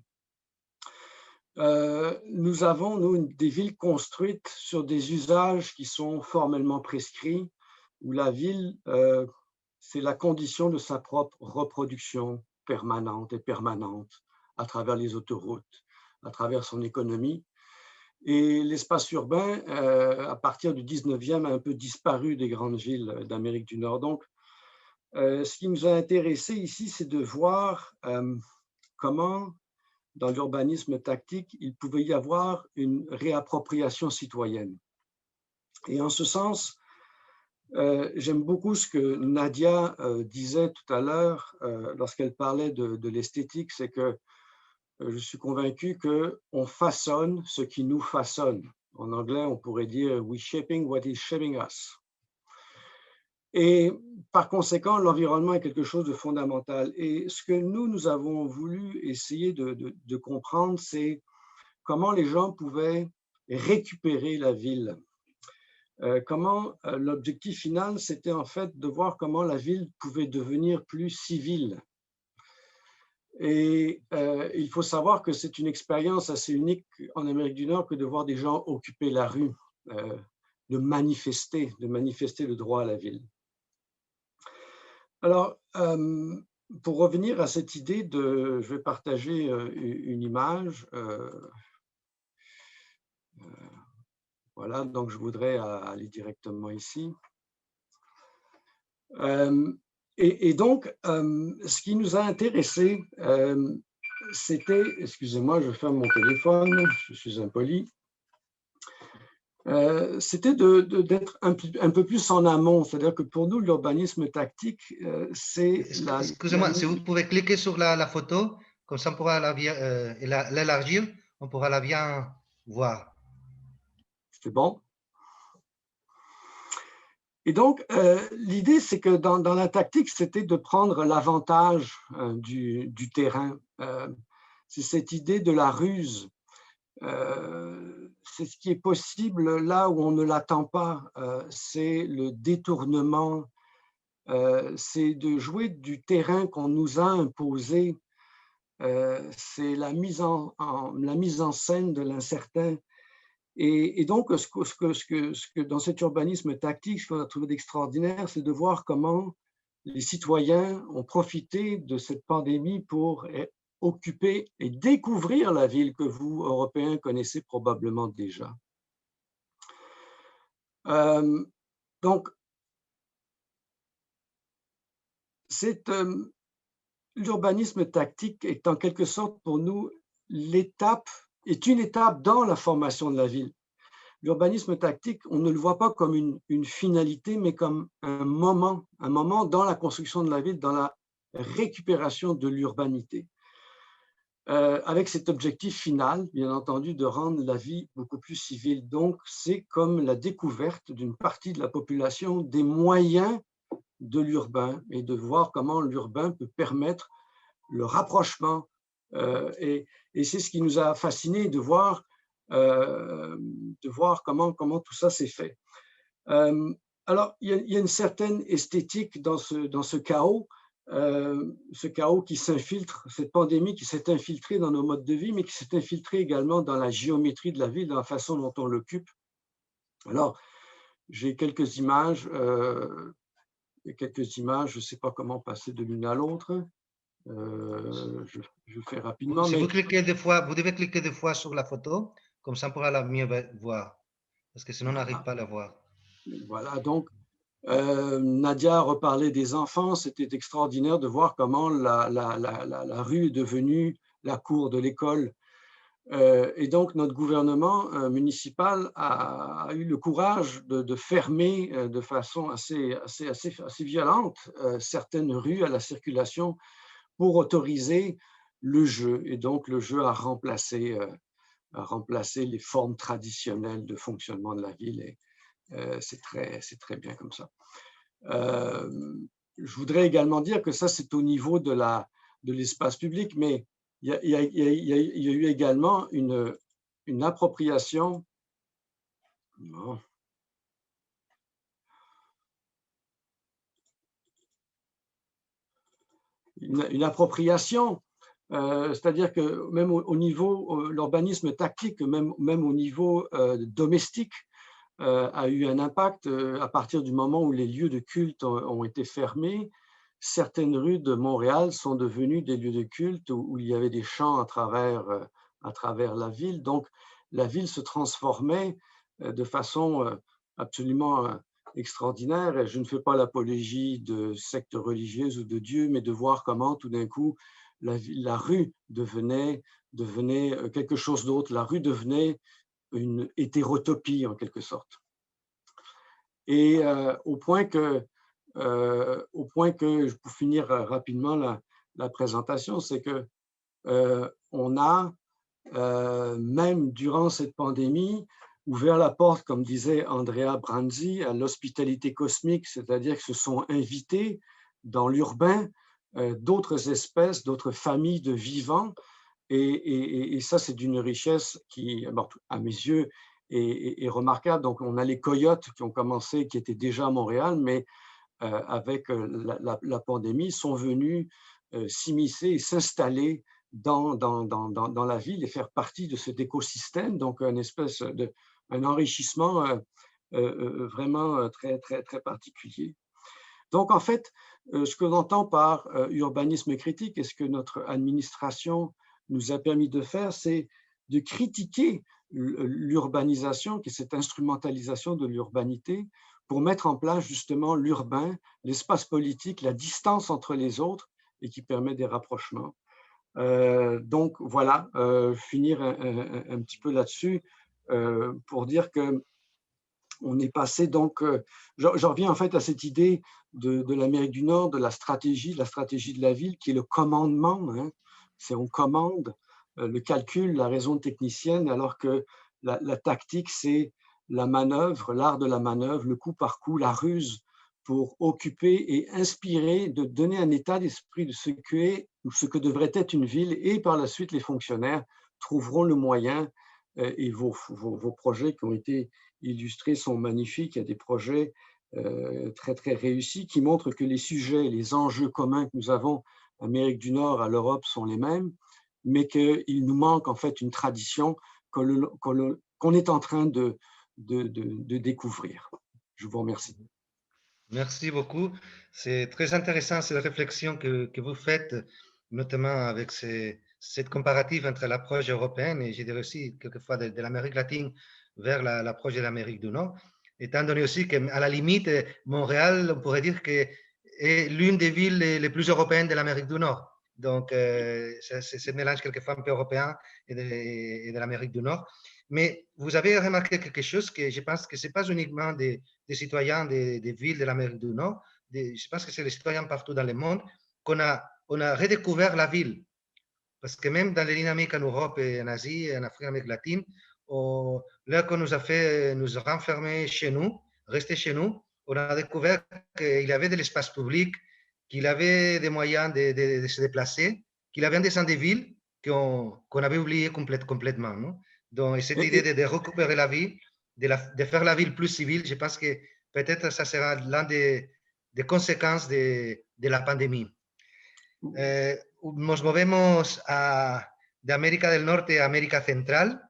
Nous avons, nous, des villes construites sur des usages qui sont formellement prescrits, où la ville, c'est la condition de sa propre reproduction permanente et permanente à travers les autoroutes, à travers son économie. Et l'espace urbain, à partir du 19e, a un peu disparu des grandes villes d'Amérique du Nord. Donc, ce qui nous a intéressés ici, c'est de voir comment, dans l'urbanisme tactique, il pouvait y avoir une réappropriation citoyenne. Et en ce sens, j'aime beaucoup ce que Nadia disait tout à l'heure lorsqu'elle parlait de l'esthétique, c'est que je suis convaincu qu'on façonne ce qui nous façonne. En anglais, on pourrait dire « we shaping what is shaping us ». Et par conséquent, l'environnement est quelque chose de fondamental. Et ce que nous avons voulu essayer de comprendre, c'est comment les gens pouvaient récupérer la ville. Comment l'objectif final, c'était en fait de voir comment la ville pouvait devenir plus civile. Et il faut savoir que c'est une expérience assez unique en Amérique du Nord que de voir des gens occuper la rue, de manifester le droit à la ville. Alors, pour revenir à cette idée je vais partager une image. Voilà, donc je voudrais aller directement ici. Et donc, ce qui nous a intéressés, c'était, excusez-moi, je ferme mon téléphone, je suis impoli, c'était d'être un peu plus en amont, c'est-à-dire que pour nous, l'urbanisme tactique, c'est... Excusez-moi, si vous pouvez cliquer sur la photo, comme ça on pourra l'élargir, on pourra la bien voir. C'est bon. Et donc, l'idée, c'est que dans la tactique, c'était de prendre l'avantage du terrain. C'est cette idée de la ruse. C'est ce qui est possible là où on ne l'attend pas. C'est le détournement. C'est de jouer du terrain qu'on nous a imposé. C'est la mise en scène de l'incertain. Et donc, ce que dans cet urbanisme tactique, ce qu'on a trouvé d'extraordinaire, c'est de voir comment les citoyens ont profité de cette pandémie pour occuper et découvrir la ville que vous, Européens, connaissez probablement déjà. Donc, l'urbanisme tactique est en quelque sorte pour nous une étape dans la formation de la ville. L'urbanisme tactique, on ne le voit pas comme une finalité, mais comme un moment dans la construction de la ville, dans la récupération de l'urbanité. Avec cet objectif final, bien entendu, de rendre la vie beaucoup plus civile. Donc, c'est comme la découverte d'une partie de la population des moyens de l'urbain et de voir comment l'urbain peut permettre le rapprochement. Et c'est ce qui nous a fascinés de voir comment tout ça s'est fait. Alors, il y a une certaine esthétique dans ce chaos qui s'infiltre, cette pandémie qui s'est infiltrée dans nos modes de vie, mais qui s'est infiltrée également dans la géométrie de la ville, dans la façon dont on l'occupe. Alors, j'ai quelques images, je ne sais pas comment passer de l'une à l'autre. Je fais rapidement. Si vous cliquez des fois, vous devez cliquer des fois sur la photo, comme ça on pourra la mieux voir, parce que sinon on n'arrive pas à la voir. Voilà, donc Nadia reparlait des enfants, c'était extraordinaire de voir comment la rue est devenue la cour de l'école. Et donc notre gouvernement municipal a eu le courage de fermer de façon assez violente certaines rues à la circulation pour autoriser le jeu. Et donc le jeu a remplacé les formes traditionnelles de fonctionnement de la ville. Et c'est très bien comme ça. Je voudrais également dire que ça, c'est au niveau de l'espace public, mais il y a eu également une appropriation. Non. Une appropriation, c'est-à-dire que même au niveau l'urbanisme tactique, même au niveau domestique, a eu un impact à partir du moment où les lieux de culte ont été fermés. Certaines rues de Montréal sont devenues des lieux de culte où il y avait des chants à travers la ville. Donc, la ville se transformait de façon absolument extraordinaire. Et je ne fais pas l'apologie de sectes religieuses ou de Dieu, mais de voir comment tout d'un coup la rue devenait quelque chose d'autre. La rue devenait une hétérotopie en quelque sorte. Et au point que, pour finir rapidement la présentation, c'est que on a, même durant cette pandémie, ouvert la porte, comme disait Andrea Branzi, à l'hospitalité cosmique, c'est-à-dire que se sont invités dans l'urbain d'autres espèces, d'autres familles de vivants. Et ça, c'est d'une richesse qui, à mes yeux, est remarquable. Donc, on a les coyotes qui ont commencé, qui étaient déjà à Montréal, mais avec la pandémie, sont venus s'immiscer et s'installer dans la ville et faire partie de cet écosystème. Donc, un enrichissement vraiment très, très, très particulier. Donc, en fait, ce que l'on entend par urbanisme critique et ce que notre administration nous a permis de faire, c'est de critiquer l'urbanisation, qui est cette instrumentalisation de l'urbanité, pour mettre en place justement l'urbain, l'espace politique, la distance entre les autres et qui permet des rapprochements. Donc voilà, finir un petit peu là-dessus pour dire que on est passé donc, j'en reviens en fait à cette idée de l'Amérique du Nord, de la stratégie de la ville, qui est le commandement, hein. C'est on commande, le calcul, la raison technicienne, alors que la tactique, c'est la manœuvre, l'art de la manœuvre, le coup par coup, la ruse, pour occuper et inspirer, de donner un état d'esprit de ce que devrait être une ville, et par la suite, les fonctionnaires trouveront le moyen, et vos projets qui ont été illustrés sont magnifiques. Il y a des projets très, très réussis qui montrent que les sujets, les enjeux communs que nous avons à l'Amérique du Nord, à l'Europe, sont les mêmes, mais qu'il nous manque en fait une tradition qu'on est en train de découvrir. Je vous remercie. Merci beaucoup. C'est très intéressant cette réflexion que vous faites, notamment avec ces cette comparative entre l'approche européenne et je dirais aussi quelquefois de l'Amérique latine vers l'approche de l'Amérique du Nord, étant donné aussi qu'à la limite, Montréal, on pourrait dire que est l'une des villes les plus européennes de l'Amérique du Nord. Donc, c'est ce mélange quelquefois un peu européen et de l'Amérique du Nord. Mais vous avez remarqué quelque chose que je pense que ce n'est pas uniquement des citoyens des villes de l'Amérique du Nord, je pense que c'est les citoyens partout dans le monde, on a redécouvert la ville. Parce que même dans les dynamiques en Europe et en Asie et en Afrique, en Amérique latine, là qu'on nous a fait nous renfermer chez nous, rester chez nous, on a découvert qu'il y avait de l'espace public, qu'il avait des moyens de se déplacer, qu'il avait un dessin des villes qu'on avait oublié complètement. Non? Donc, cette idée de récupérer la ville, de faire la ville plus civile, je pense que peut-être ça sera l'une des conséquences de la pandémie. Nos movemos de América del Norte a América Central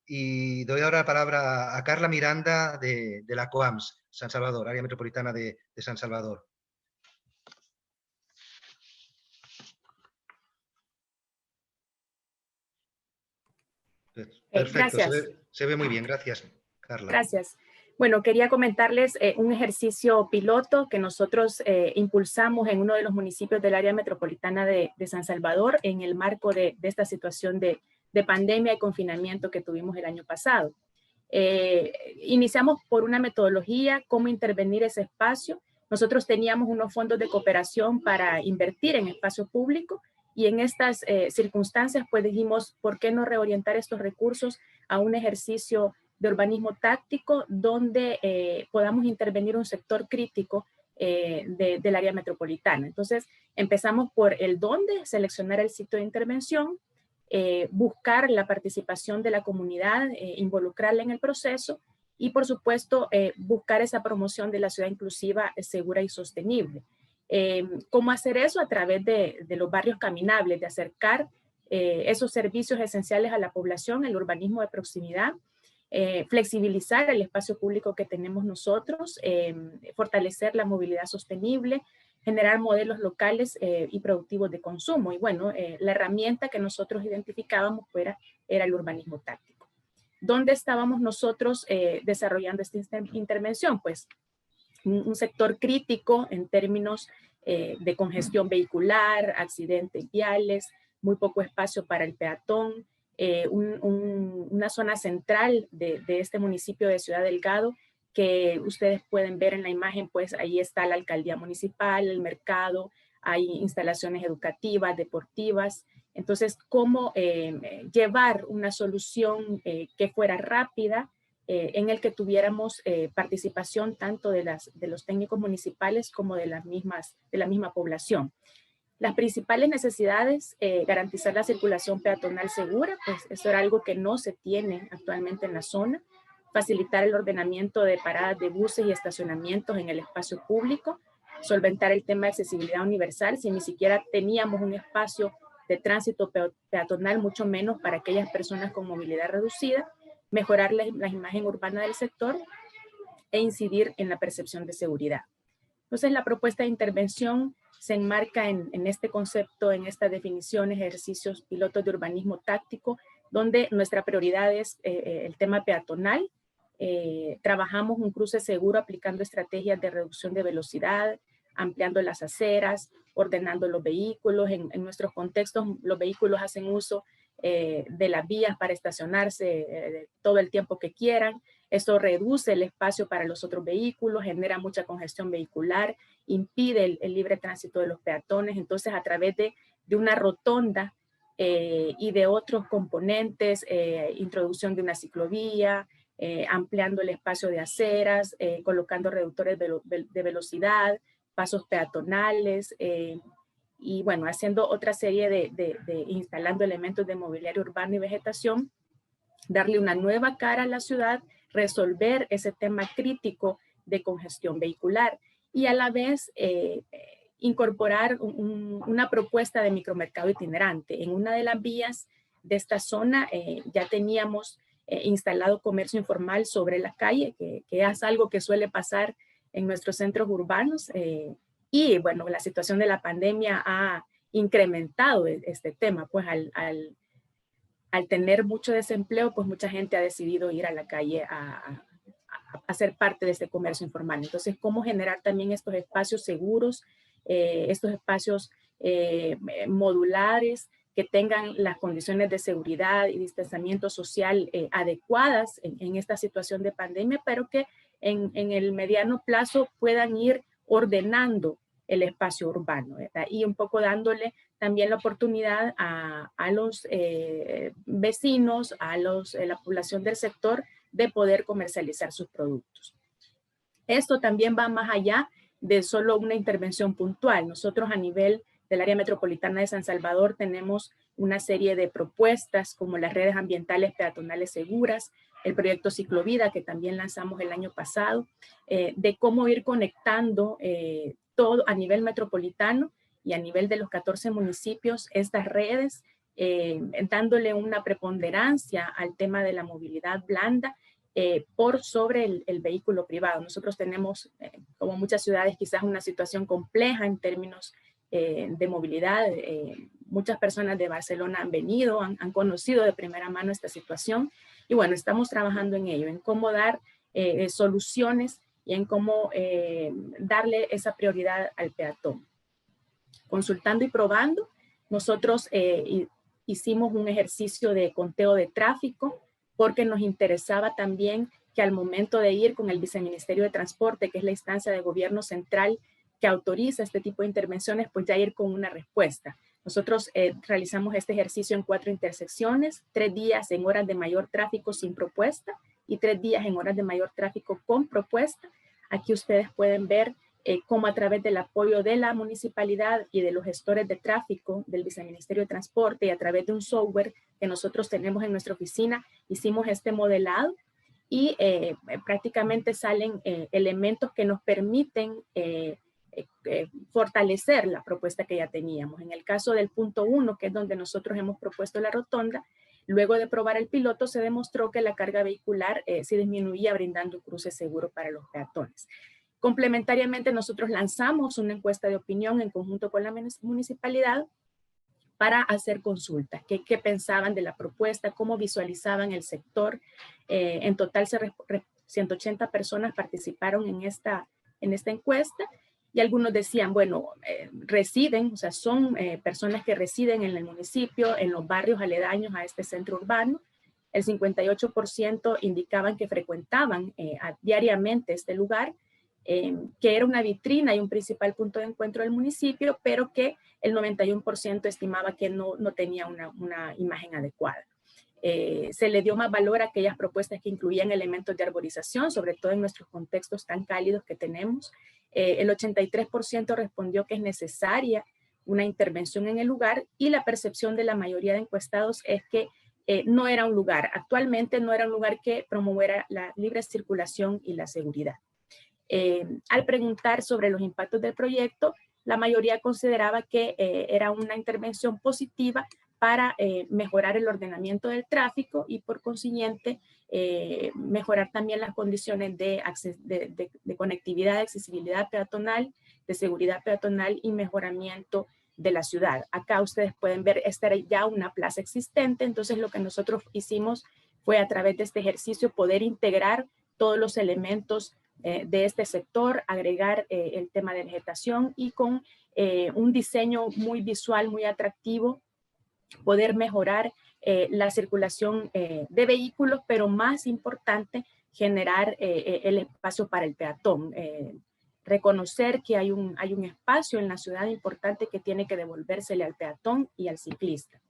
y doy ahora la palabra a Carla Miranda de la COAMS, San Salvador, área metropolitana de San Salvador. Perfecto, Gracias. se ve muy bien, gracias, Carla. Gracias. Bueno, quería comentarles un ejercicio piloto que nosotros impulsamos en uno de los municipios del área metropolitana de San Salvador en el marco de esta situación de pandemia y confinamiento que tuvimos el año pasado. Iniciamos por una metodología, cómo intervenir ese espacio. Nosotros teníamos unos fondos de cooperación para invertir en espacio público y en estas circunstancias pues dijimos, ¿por qué no reorientar estos recursos a un ejercicio de urbanismo táctico donde podamos intervenir un sector crítico del área metropolitana? Entonces empezamos por el dónde, seleccionar el sitio de intervención, buscar la participación de la comunidad, involucrarla en el proceso y por supuesto buscar esa promoción de la ciudad inclusiva, segura y sostenible. ¿Cómo hacer eso? A través de los barrios caminables, de acercar esos servicios esenciales a la población, el urbanismo de proximidad, flexibilizar el espacio público que tenemos nosotros, fortalecer la movilidad sostenible, generar modelos locales y productivos de consumo. Y bueno, la herramienta que nosotros identificábamos era el urbanismo táctico. ¿Dónde estábamos nosotros desarrollando esta intervención? Pues un sector crítico en términos de congestión vehicular, accidentes viales, muy poco espacio para el peatón, una zona central de este municipio de Ciudad Delgado que ustedes pueden ver en la imagen, pues ahí está la alcaldía municipal, el mercado, hay instalaciones educativas, deportivas. Entonces, ¿cómo llevar una solución que fuera rápida, en el que tuviéramos participación tanto de los técnicos municipales como de la misma población? Las principales necesidades, garantizar la circulación peatonal segura, pues eso era algo que no se tiene actualmente en la zona, facilitar el ordenamiento de paradas de buses y estacionamientos en el espacio público, solventar el tema de accesibilidad universal, si ni siquiera teníamos un espacio de tránsito peatonal, mucho menos para aquellas personas con movilidad reducida, mejorar la imagen urbana del sector e incidir en la percepción de seguridad. Entonces, la propuesta de intervención se enmarca en este concepto, en esta definición, ejercicios pilotos de urbanismo táctico, donde nuestra prioridad es el tema peatonal. Trabajamos un cruce seguro aplicando estrategias de reducción de velocidad, ampliando las aceras, ordenando los vehículos. En nuestros contextos, los vehículos hacen uso de las vías para estacionarse todo el tiempo que quieran. Esto reduce el espacio para los otros vehículos, genera mucha congestión vehicular, impide el libre tránsito de los peatones. Entonces, a través de una rotonda y de otros componentes, introducción de una ciclovía, ampliando el espacio de aceras, colocando reductores de velocidad, pasos peatonales, y bueno, haciendo otra serie instalando elementos de mobiliario urbano y vegetación, darle una nueva cara a la ciudad, resolver ese tema crítico de congestión vehicular y a la vez incorporar una propuesta de micromercado itinerante. En una de las vías de esta zona ya teníamos instalado comercio informal sobre la calle, que es algo que suele pasar en nuestros centros urbanos, y bueno, la situación de la pandemia ha incrementado este tema, pues al tener mucho desempleo, pues mucha gente ha decidido ir a la calle a ser parte de este comercio informal. Entonces, ¿cómo generar también estos espacios seguros, estos espacios modulares que tengan las condiciones de seguridad y distanciamiento social adecuadas en esta situación de pandemia, pero que en el mediano plazo puedan ir ordenando el espacio urbano, ¿verdad? Y un poco dándole también la oportunidad a los vecinos, a la población del sector de poder comercializar sus productos. Esto también va más allá de solo una intervención puntual. Nosotros a nivel del área metropolitana de San Salvador tenemos una serie de propuestas como las redes ambientales peatonales seguras, el proyecto Ciclovida que también lanzamos el año pasado, de cómo ir conectando todo a nivel metropolitano y a nivel de los 14 municipios estas redes, dándole una preponderancia al tema de la movilidad blanda por sobre el vehículo privado. Nosotros tenemos, como muchas ciudades, quizás una situación compleja en términos de movilidad. Muchas personas de Barcelona han venido, han conocido de primera mano esta situación y bueno, estamos trabajando en ello, en cómo dar soluciones y en cómo darle esa prioridad al peatón. Consultando y probando, nosotros hicimos un ejercicio de conteo de tráfico porque nos interesaba también que al momento de ir con el Viceministerio de Transporte, que es la instancia de gobierno central que autoriza este tipo de intervenciones, pues ya ir con una respuesta. Nosotros realizamos este ejercicio en 4 intersecciones, 3 días en horas de mayor tráfico sin propuesta y 3 días en horas de mayor tráfico con propuesta. Aquí ustedes pueden ver cómo a través del apoyo de la municipalidad y de los gestores de tráfico del Viceministerio de Transporte y a través de un software que nosotros tenemos en nuestra oficina, hicimos este modelado y prácticamente salen elementos que nos permiten fortalecer la propuesta que ya teníamos. En el caso del punto 1, que es donde nosotros hemos propuesto la rotonda, luego de probar el piloto se demostró que la carga vehicular se disminuía brindando un cruce seguro para los peatones. Complementariamente, nosotros lanzamos una encuesta de opinión en conjunto con la municipalidad para hacer consultas, qué pensaban de la propuesta, cómo visualizaban el sector. En total, 180 personas participaron en esta encuesta y algunos decían, bueno, residen, o sea, son personas que residen en el municipio, en los barrios aledaños a este centro urbano. El 58% indicaban que frecuentaban diariamente este lugar, que era una vitrina y un principal punto de encuentro del municipio, pero que el 91% estimaba que no tenía una imagen adecuada. Se le dio más valor a aquellas propuestas que incluían elementos de arborización, sobre todo en nuestros contextos tan cálidos que tenemos. El 83% respondió que es necesaria una intervención en el lugar y la percepción de la mayoría de encuestados es que no era un lugar, actualmente no era un lugar que promoviera la libre circulación y la seguridad. Al preguntar sobre los impactos del proyecto, la mayoría consideraba que era una intervención positiva para mejorar el ordenamiento del tráfico y por consiguiente mejorar también las condiciones de conectividad, de accesibilidad peatonal, de seguridad peatonal y mejoramiento de la ciudad. Acá ustedes pueden ver, esta era ya una plaza existente, entonces lo que nosotros hicimos fue a través de este ejercicio poder integrar todos los elementos de este sector, agregar el tema de vegetación y con un diseño muy visual, muy atractivo, poder mejorar la circulación de vehículos, pero más importante, generar el espacio para el peatón. Reconocer que hay un espacio en la ciudad importante que tiene que devolvérsele al peatón y al ciclista.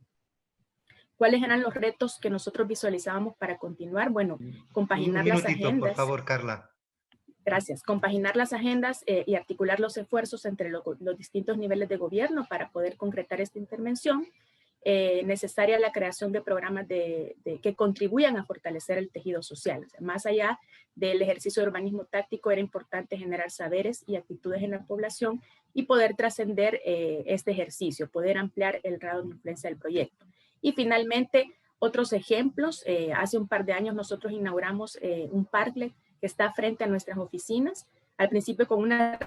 ¿Cuáles eran los retos que nosotros visualizábamos para continuar? Bueno, compaginar las agendas. Por favor, Carla. Gracias. Compaginar las agendas y articular los esfuerzos entre los distintos niveles de gobierno para poder concretar esta intervención. Necesaria la creación de programas que contribuyan a fortalecer el tejido social. O sea, más allá del ejercicio de urbanismo táctico, era importante generar saberes y actitudes en la población y poder trascender este ejercicio, poder ampliar el grado de influencia del proyecto. Y finalmente, otros ejemplos. Hace un par de años nosotros inauguramos un parklet que está frente a nuestras oficinas, al principio con una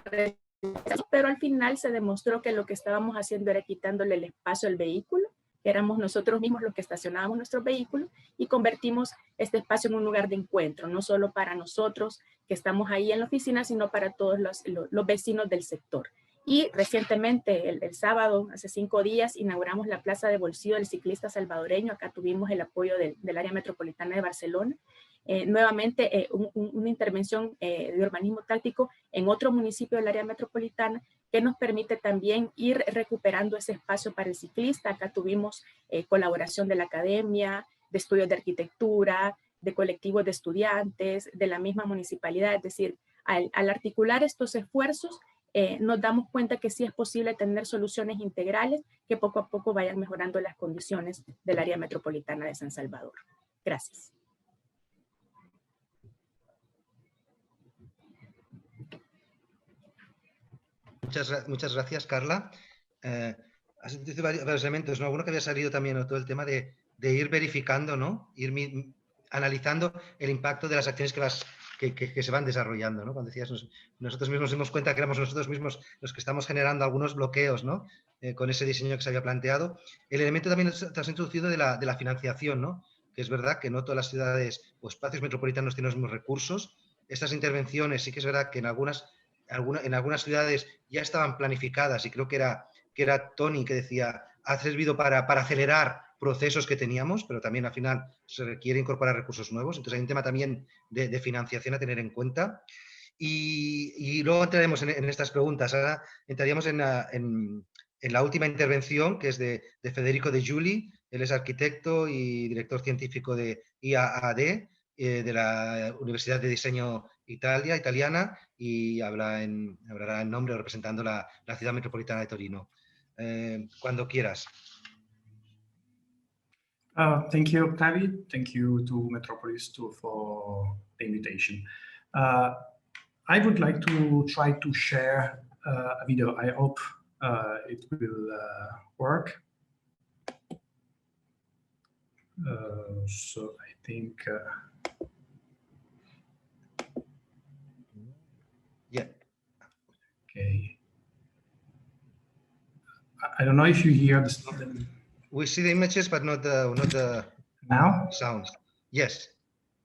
pero al final se demostró que lo que estábamos haciendo era quitándole el espacio al vehículo, que éramos nosotros mismos los que estacionábamos nuestros vehículos, y convertimos este espacio en un lugar de encuentro, no solo para nosotros que estamos ahí en la oficina, sino para todos los vecinos del sector. Y recientemente, el sábado, hace 5 días, inauguramos la Plaza de Bolsillo del Ciclista Salvadoreño. Acá tuvimos el apoyo del área metropolitana de Barcelona. Nuevamente, una intervención de urbanismo táctico en otro municipio del área metropolitana que nos permite también ir recuperando ese espacio para el ciclista. Acá tuvimos colaboración de la academia, de estudios de arquitectura, de colectivos de estudiantes, de la misma municipalidad. Es decir, al articular estos esfuerzos, nos damos cuenta que sí es posible tener soluciones integrales que poco a poco vayan mejorando las condiciones del área metropolitana de San Salvador. Gracias. Muchas gracias, Carla. Has introducido varios elementos, ¿no? Alguno que había salido también, ¿no? Todo el tema de ir verificando, ¿no? Ir analizando el impacto de las acciones que se van desarrollando, ¿no? Cuando decías, nosotros mismos nos dimos cuenta que éramos nosotros mismos los que estamos generando algunos bloqueos, ¿no? Con ese diseño que se había planteado. El elemento también te has introducido de la financiación, ¿no? Que es verdad que no todas las ciudades o espacios metropolitanos tienen los mismos recursos. Estas intervenciones sí que es verdad que en algunas ciudades ya estaban planificadas, y creo que era Tony que decía, ha servido para acelerar procesos que teníamos, pero también al final se requiere incorporar recursos nuevos. Entonces hay un tema también de financiación a tener en cuenta. Y luego entraremos en estas preguntas. Ahora entraríamos en la última intervención, que es de Federico De Giuli. Él es arquitecto y director científico de IAAD, de la Universidad de Diseño italiana, y hablará en nombre, representando la ciudad metropolitana de Torino. Cuando quieras. Thank you, Octavio. Thank you to Metropolis too for the invitation. I would like to try to share a video. I hope it will work. So I think... yeah. Okay. I don't know if you hear this. We see the images, but not the now sounds. Yes.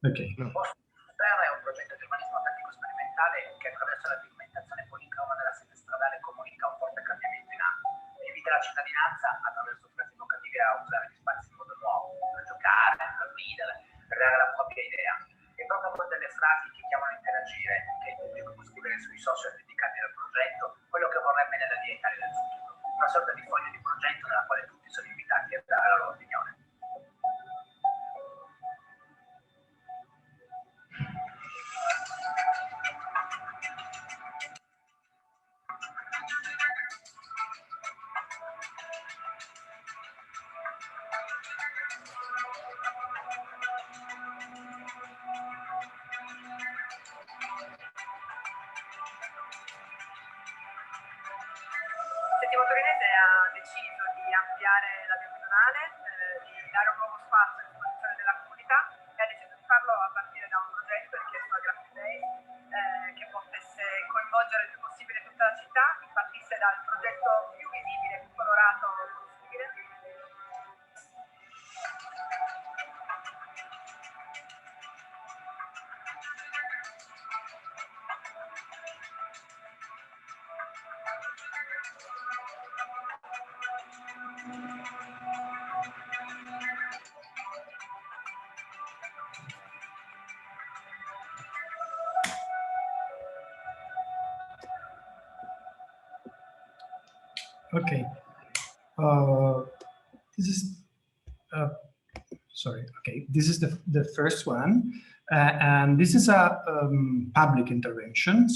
Okay. No. È un progetto di urbanismo tattico sperimentale che attraverso la pigmentazione policroma della sede stradale comunica un forte cambiamento in atto e invita la cittadinanza attraverso frasi evocativi a usare gli spazi in modo nuovo, per giocare, per ridere, per dare la propria idea. E proprio con delle frasi che chiamano a interagire, che il pubblico può scrivere sui social dedicati al progetto quello che vorrebbe nella via Italia del futuro. Una sorta di foglio di progetto nella quale tutti sono invitati a dare la loro opinione. L'Initiativa Torinese ha deciso di ampliare la via pedonale, di dare un nuovo spazio a disposizione della comunità, e ha deciso di farlo a partire da un progetto richiesto da Graphic Day che potesse coinvolgere il più possibile tutta la città, che partisse dal progetto più visibile, più colorato possibile. Okay. This is sorry. Okay, this is the first one, and this is a public intervention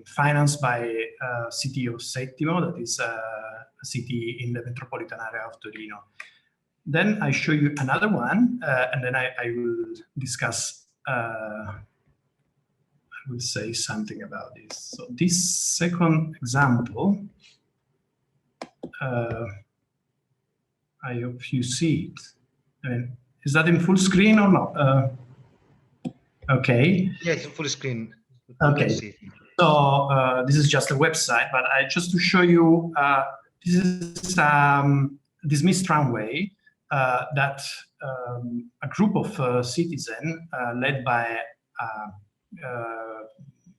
financed by City of Settimo, that is a city in the metropolitan area of Torino. Then I show you another one, and then I will discuss. I will say something about this. So this second example. I hope you see it. I mean, is that in full screen or not? Okay. Yeah, it's full screen. Okay. So this is just a website, but just to show you, this is Dismiss Tramway that a group of citizens led by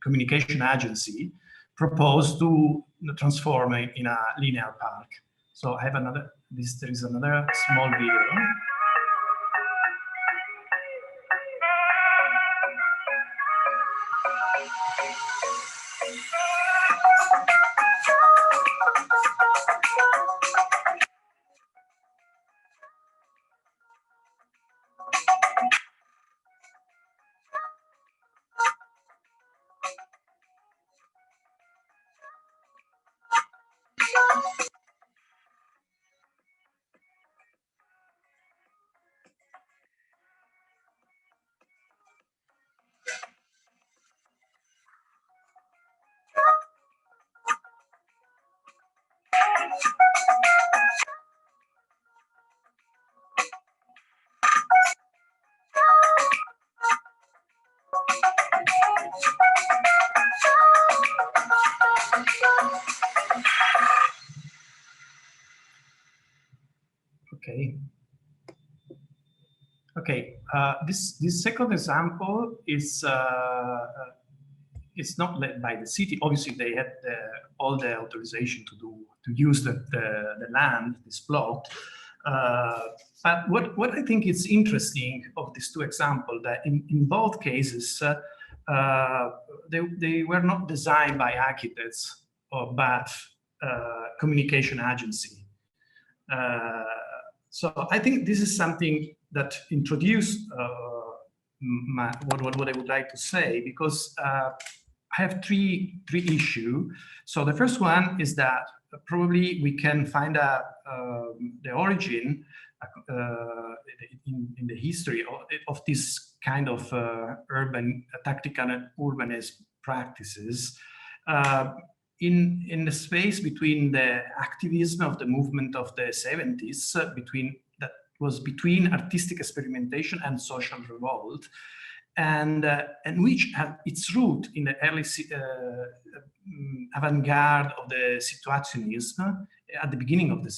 communication agency proposed to transform it in a linear park. So I have another, there is another small video. Okay, this second example is it's not led by the city. Obviously, they had all the authorization to use the land, this plot. But what I think is interesting of these two examples, that in both cases, they were not designed by architects, but communication agency. So I think this is something that introduced what I would like to say, because I have three issues. So the first one is that probably we can find the origin in the history of this kind of urban tactical and urbanist practices in the space between the activism of the movement of the 70s, between artistic experimentation and social revolt, and which had its root in the early avant-garde of the situationism at the beginning of the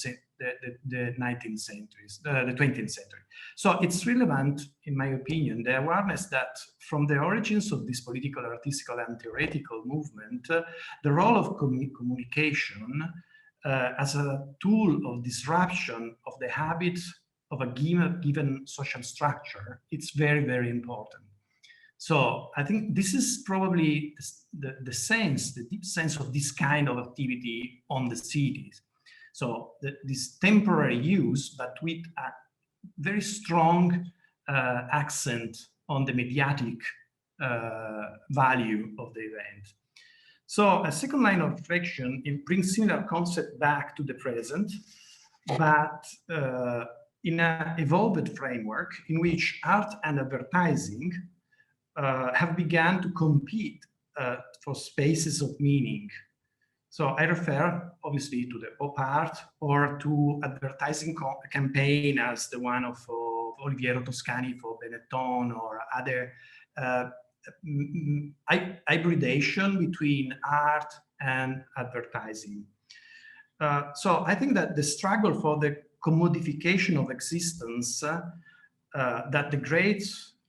19th century, the 20th century. So it's relevant, in my opinion, the awareness that from the origins of this political, artistical, and theoretical movement, the role of communication as a tool of disruption of the habits of a given social structure, it's very, very important. So I think this is probably the deep sense of this kind of activity on the cities. So this temporary use, but with a very strong accent on the mediatic value of the event. So a second line of reflection, it brings similar concept back to the present, but in an evolved framework in which art and advertising have begun to compete for spaces of meaning. So I refer obviously to the pop art or to advertising campaign as the one of Oliviero Toscani for Benetton, or other hybridation between art and advertising. So I think that the struggle for the commodification of existence that the great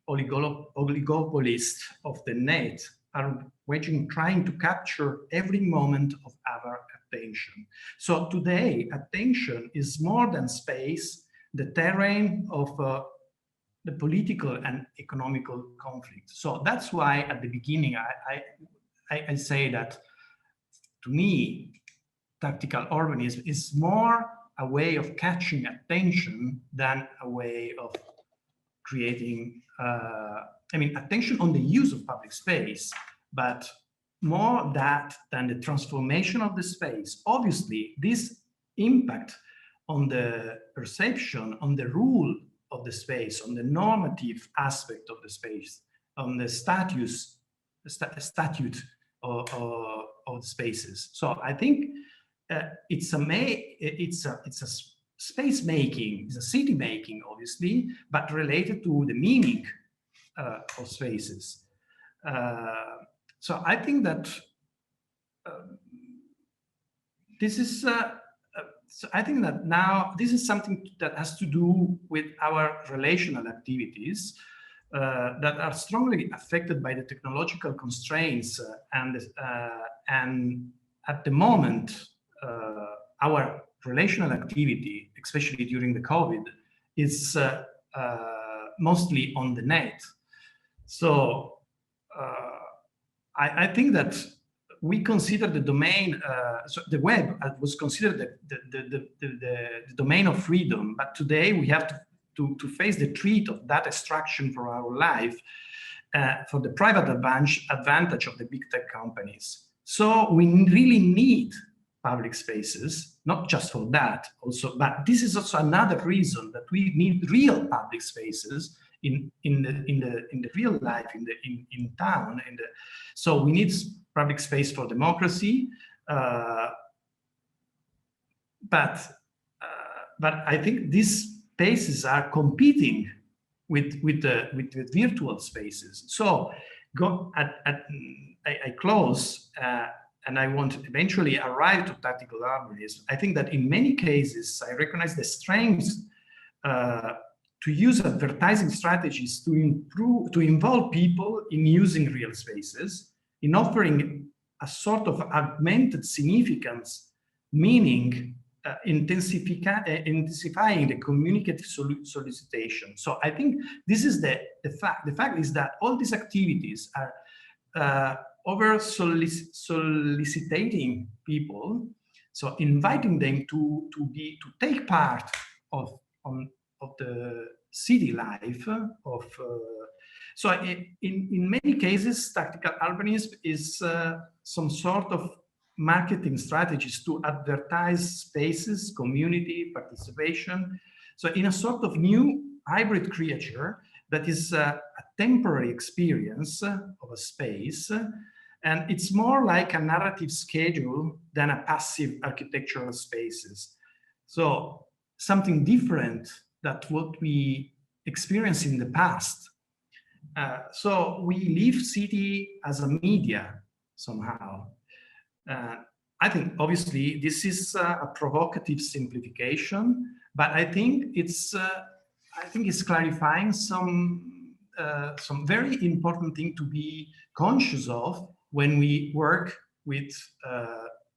oligopolists of the net are waging, trying to capture every moment of our attention. So today, attention is more than space, the terrain of the political and economical conflict. So that's why at the beginning, I say that, to me, tactical urbanism is more a way of catching attention than a way of creating, attention on the use of public space, but more that than the transformation of the space. Obviously, this impact on the perception, on the rule of the space, on the normative aspect of the space, on the statute of spaces. So I think it's a space making, it's a city making, obviously, but related to the meaning of spaces. So I think that this is, so I think that now this is something that has to do with our relational activities that are strongly affected by the technological constraints and at the moment, our relational activity, especially during the COVID, is mostly on the net. So I think that we consider the domain, so the web was considered the domain of freedom, but today we have to face the threat of data extraction from our life for the private advantage of the big tech companies. So we really need public spaces, not just for that also, but this is also another reason that we need real public spaces in the real life, in town. So we need public space for democracy, but I think these spaces are competing with virtual spaces. So I close, and I want to eventually arrive to tactical urbanism. I think that in many cases, I recognize the strengths to use advertising strategies to involve people in using real spaces, in offering a sort of augmented significance, meaning intensifying the communicative solicitation. So I think this is the fact. The fact is that all these activities are over soliciting people, so inviting them to take part of the city life of. So in many cases, tactical urbanism is some sort of marketing strategies to advertise spaces, community participation. So in a sort of new hybrid creature that is a temporary experience of a space, and it's more like a narrative schedule than a passive architectural spaces. So something different than what we experienced in the past. So we leave city as a media somehow. I think obviously this is a provocative simplification, but I think it's clarifying some very important thing to be conscious of when we work with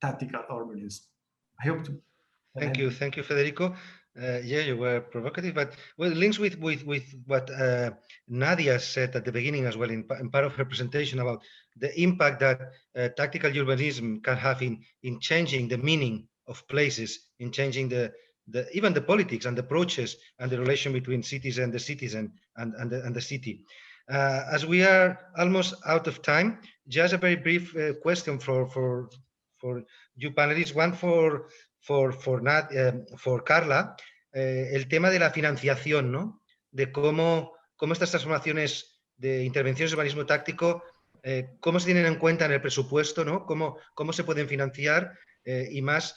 tactical urbanism. I hope to. Thank you, Federico. Yeah, you were provocative, but well, it links with what Nadia said at the beginning as well in part of her presentation about the impact that tactical urbanism can have in changing the meaning of places, in changing even the politics and the approaches and the relation between cities and the citizen and the city. As we are almost out of time, just a very brief question for you panelists. One for Carla, el tema de la financiación, ¿no? De cómo estas transformaciones de intervenciones de urbanismo táctico, cómo se tienen en cuenta en el presupuesto, ¿no? Cómo se pueden financiar y más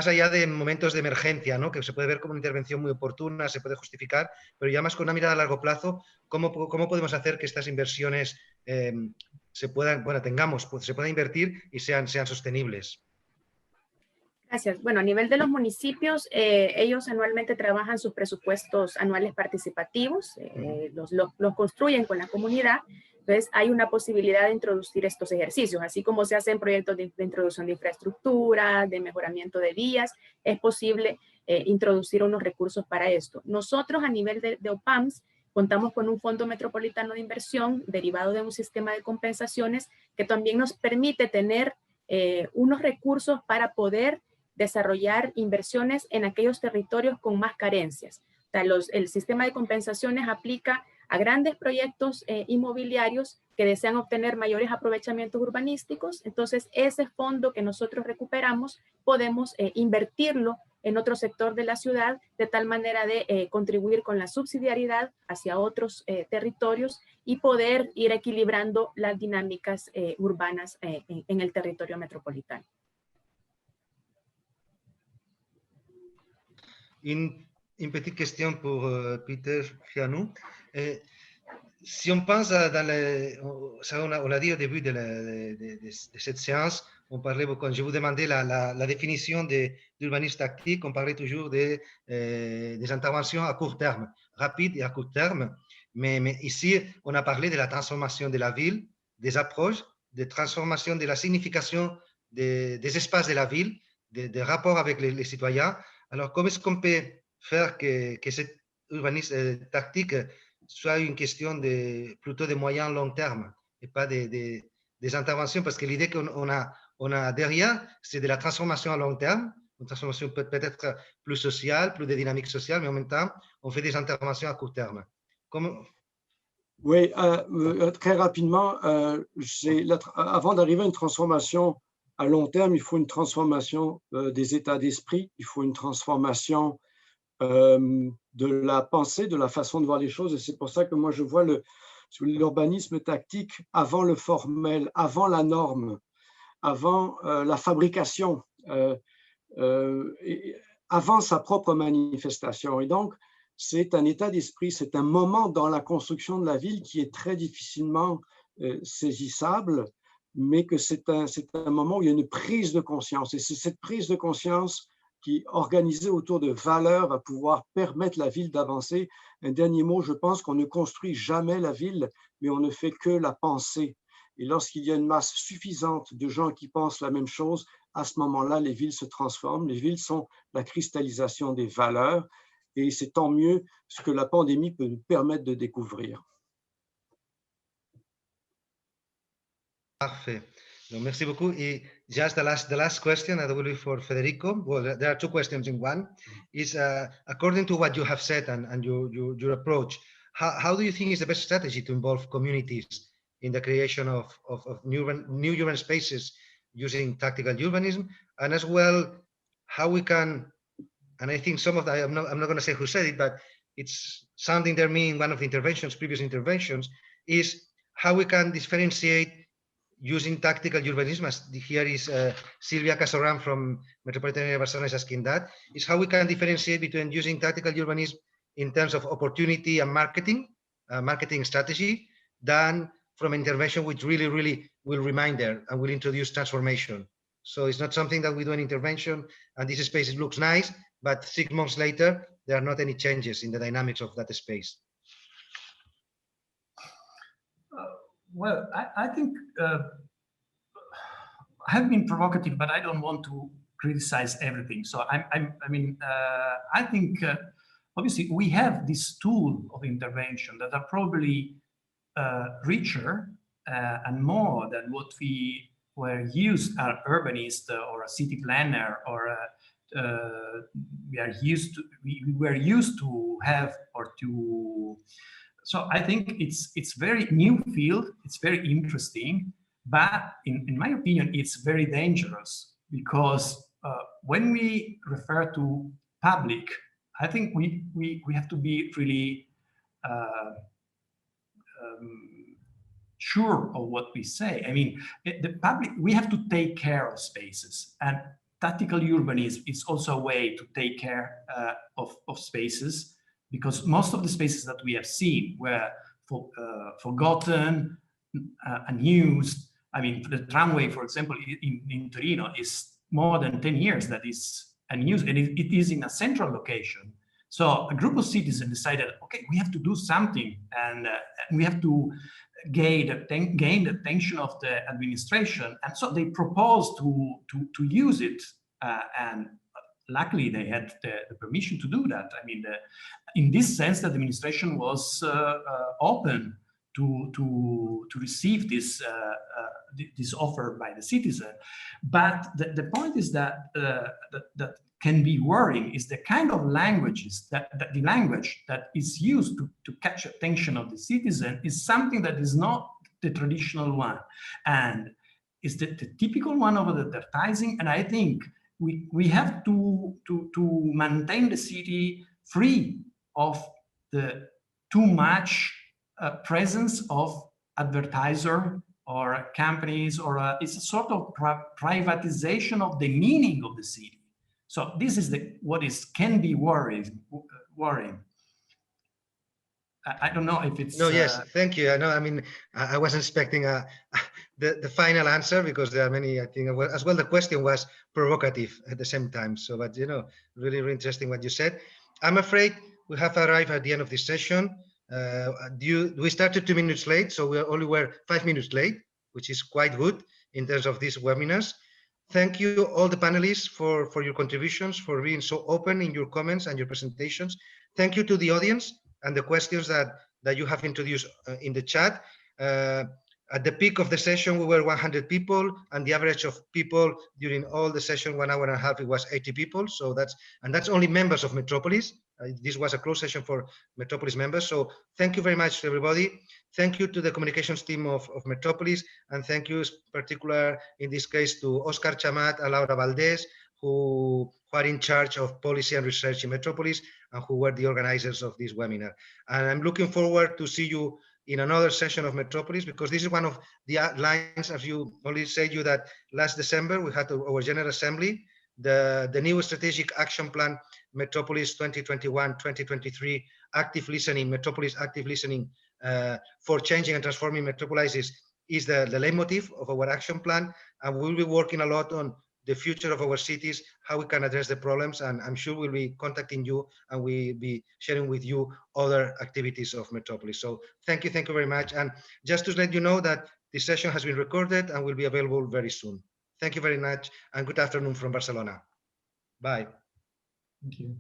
allá de momentos de emergencia, ¿no? Que se puede ver como una intervención muy oportuna, se puede justificar, pero ya más con una mirada a largo plazo, ¿cómo podemos hacer que estas inversiones se puedan invertir y sean sostenibles? Gracias. Bueno, a nivel de los municipios, ellos anualmente trabajan sus presupuestos anuales participativos, los construyen con la comunidad. Entonces, hay una posibilidad de introducir estos ejercicios, así como se hacen proyectos de introducción de infraestructura, de mejoramiento de vías, es posible introducir unos recursos para esto. Nosotros, a nivel de OPAMS, contamos con un fondo metropolitano de inversión derivado de un sistema de compensaciones que también nos permite tener unos recursos para poder desarrollar inversiones en aquellos territorios con más carencias. O sea, el sistema de compensaciones aplica a grandes proyectos inmobiliarios que desean obtener mayores aprovechamientos urbanísticos. Entonces, ese fondo que nosotros recuperamos, podemos invertirlo en otro sector de la ciudad, de tal manera de contribuir con la subsidiariedad hacia otros territorios y poder ir equilibrando las dinámicas urbanas en el territorio metropolitano. Une petite question pour Peter Gianou. Si on pense ça on a dit au début de cette séance, on parlait quand je vous demandais la définition d'urbanisme tactique, on parlait toujours des interventions à court terme, rapides et à court terme. Mais ici, on a parlé de la transformation de la ville, des approches, de transformation de la signification des espaces de la ville, des rapports avec les citoyens. Alors, comment est-ce qu'on peut faire que cet urbanisme tactique soit une question plutôt de moyen long terme et pas des interventions, parce que l'idée qu'on a derrière, c'est de la transformation à long terme, une transformation peut-être plus sociale, plus de dynamique sociale, mais en même temps, on fait des interventions à court terme. Oui, très rapidement, avant d'arriver à une transformation à long terme, il faut une transformation des états d'esprit, il faut une transformation de la pensée, de la façon de voir les choses. Et c'est pour ça que moi, je vois l'urbanisme tactique avant le formel, avant la norme, avant la fabrication, avant sa propre manifestation. Et donc, c'est un état d'esprit, c'est un moment dans la construction de la ville qui est très difficilement saisissable, mais que c'est un moment où il y a une prise de conscience. Et c'est cette prise de conscience qui, organisée autour de valeurs, va pouvoir permettre la ville d'avancer. Un dernier mot, je pense qu'on ne construit jamais la ville, mais on ne fait que la penser. Et lorsqu'il y a une masse suffisante de gens qui pensent la même chose, à ce moment-là, les villes se transforment. Les villes sont la cristallisation des valeurs. Et c'est tant mieux ce que la pandémie peut nous permettre de découvrir. Parfait. No, merci beaucoup. Just the last question, that will be for Federico. Well, there are two questions in one. Is according to what you have said and your approach, how do you think is the best strategy to involve communities in the creation of new urban spaces using tactical urbanism, and as well how we can? And I think some of that, I'm not going to say who said it, but it's sounding there me in one of the previous interventions, is how we can differentiate using tactical urbanism, as here is Silvia Casoran from Metropolitan Area Barcelona is asking that, is how we can differentiate between using tactical urbanism in terms of opportunity and marketing strategy, than from intervention which really will remind there and will introduce transformation. So it's not something that we do an intervention and this space looks nice, but 6 months later, there are not any changes in the dynamics of that space. Well, I think I have been provocative, but I don't want to criticize everything. So I think obviously we have this tool of intervention that are probably richer and more than what we were used, an urbanist or a city planner, or we were used to have or to. So I think it's very new field. It's very interesting, but in my opinion, it's very dangerous, because when we refer to public, I think we have to be really sure of what we say. I mean, the public, we have to take care of spaces, and tactical urbanism is also a way to take care of spaces, because most of the spaces that we have seen were forgotten, unused. I mean, the tramway, for example, in Torino is more than 10 years that is unused, and it is in a central location. So a group of citizens decided, okay, we have to do something, and we have to gain the attention of the administration. And so they proposed to use it, and luckily they had the permission to do that. I mean, in this sense, the administration was open to receive this offer by the citizen. But the point is that that can be worrying is the kind of languages the language that is used to catch attention of the citizen is something that is not the traditional one, and is the typical one of advertising. And I think we have to maintain the city free of the too much presence of advertiser or companies, or it's a sort of privatization of the meaning of the city. So this is can be worrying. I don't know if it's... No, yes, thank you. I know, I mean, I wasn't expecting the final answer because there are many, I think, as well, the question was provocative at the same time. So, but, you know, really, really interesting what you said. I'm afraid we have arrived at the end of this session. We started 2 minutes late, so we only were 5 minutes late, which is quite good in terms of these webinars. Thank you, all the panelists, for your contributions, for being so open in your comments and your presentations. Thank you to the audience and the questions that you have introduced in the chat. At the peak of the session, we were 100 people, and the average of people during all the session, 1 hour and a half, it was 80 people. So that's only members of Metropolis. This was a closed session for Metropolis members. So thank you very much to everybody. Thank you to the communications team of Metropolis, and thank you in particular, in this case, to Oscar Chamat and Laura Valdez, who are in charge of policy and research in Metropolis, and who were the organizers of this webinar. And I'm looking forward to see you in another session of Metropolis, because this is one of the lines, as you only said, you that last December we had our General Assembly, the new strategic action plan, Metropolis 2021-2023, active listening, Metropolis active listening for changing and transforming Metropolis is the leitmotif of our action plan. And we'll be working a lot on the future of our cities, how we can address the problems, and I'm sure we'll be contacting you and we'll be sharing with you other activities of Metropolis. So thank you very much. And just to let you know that this session has been recorded and will be available very soon. Thank you very much, and good afternoon from Barcelona. Bye. Thank you.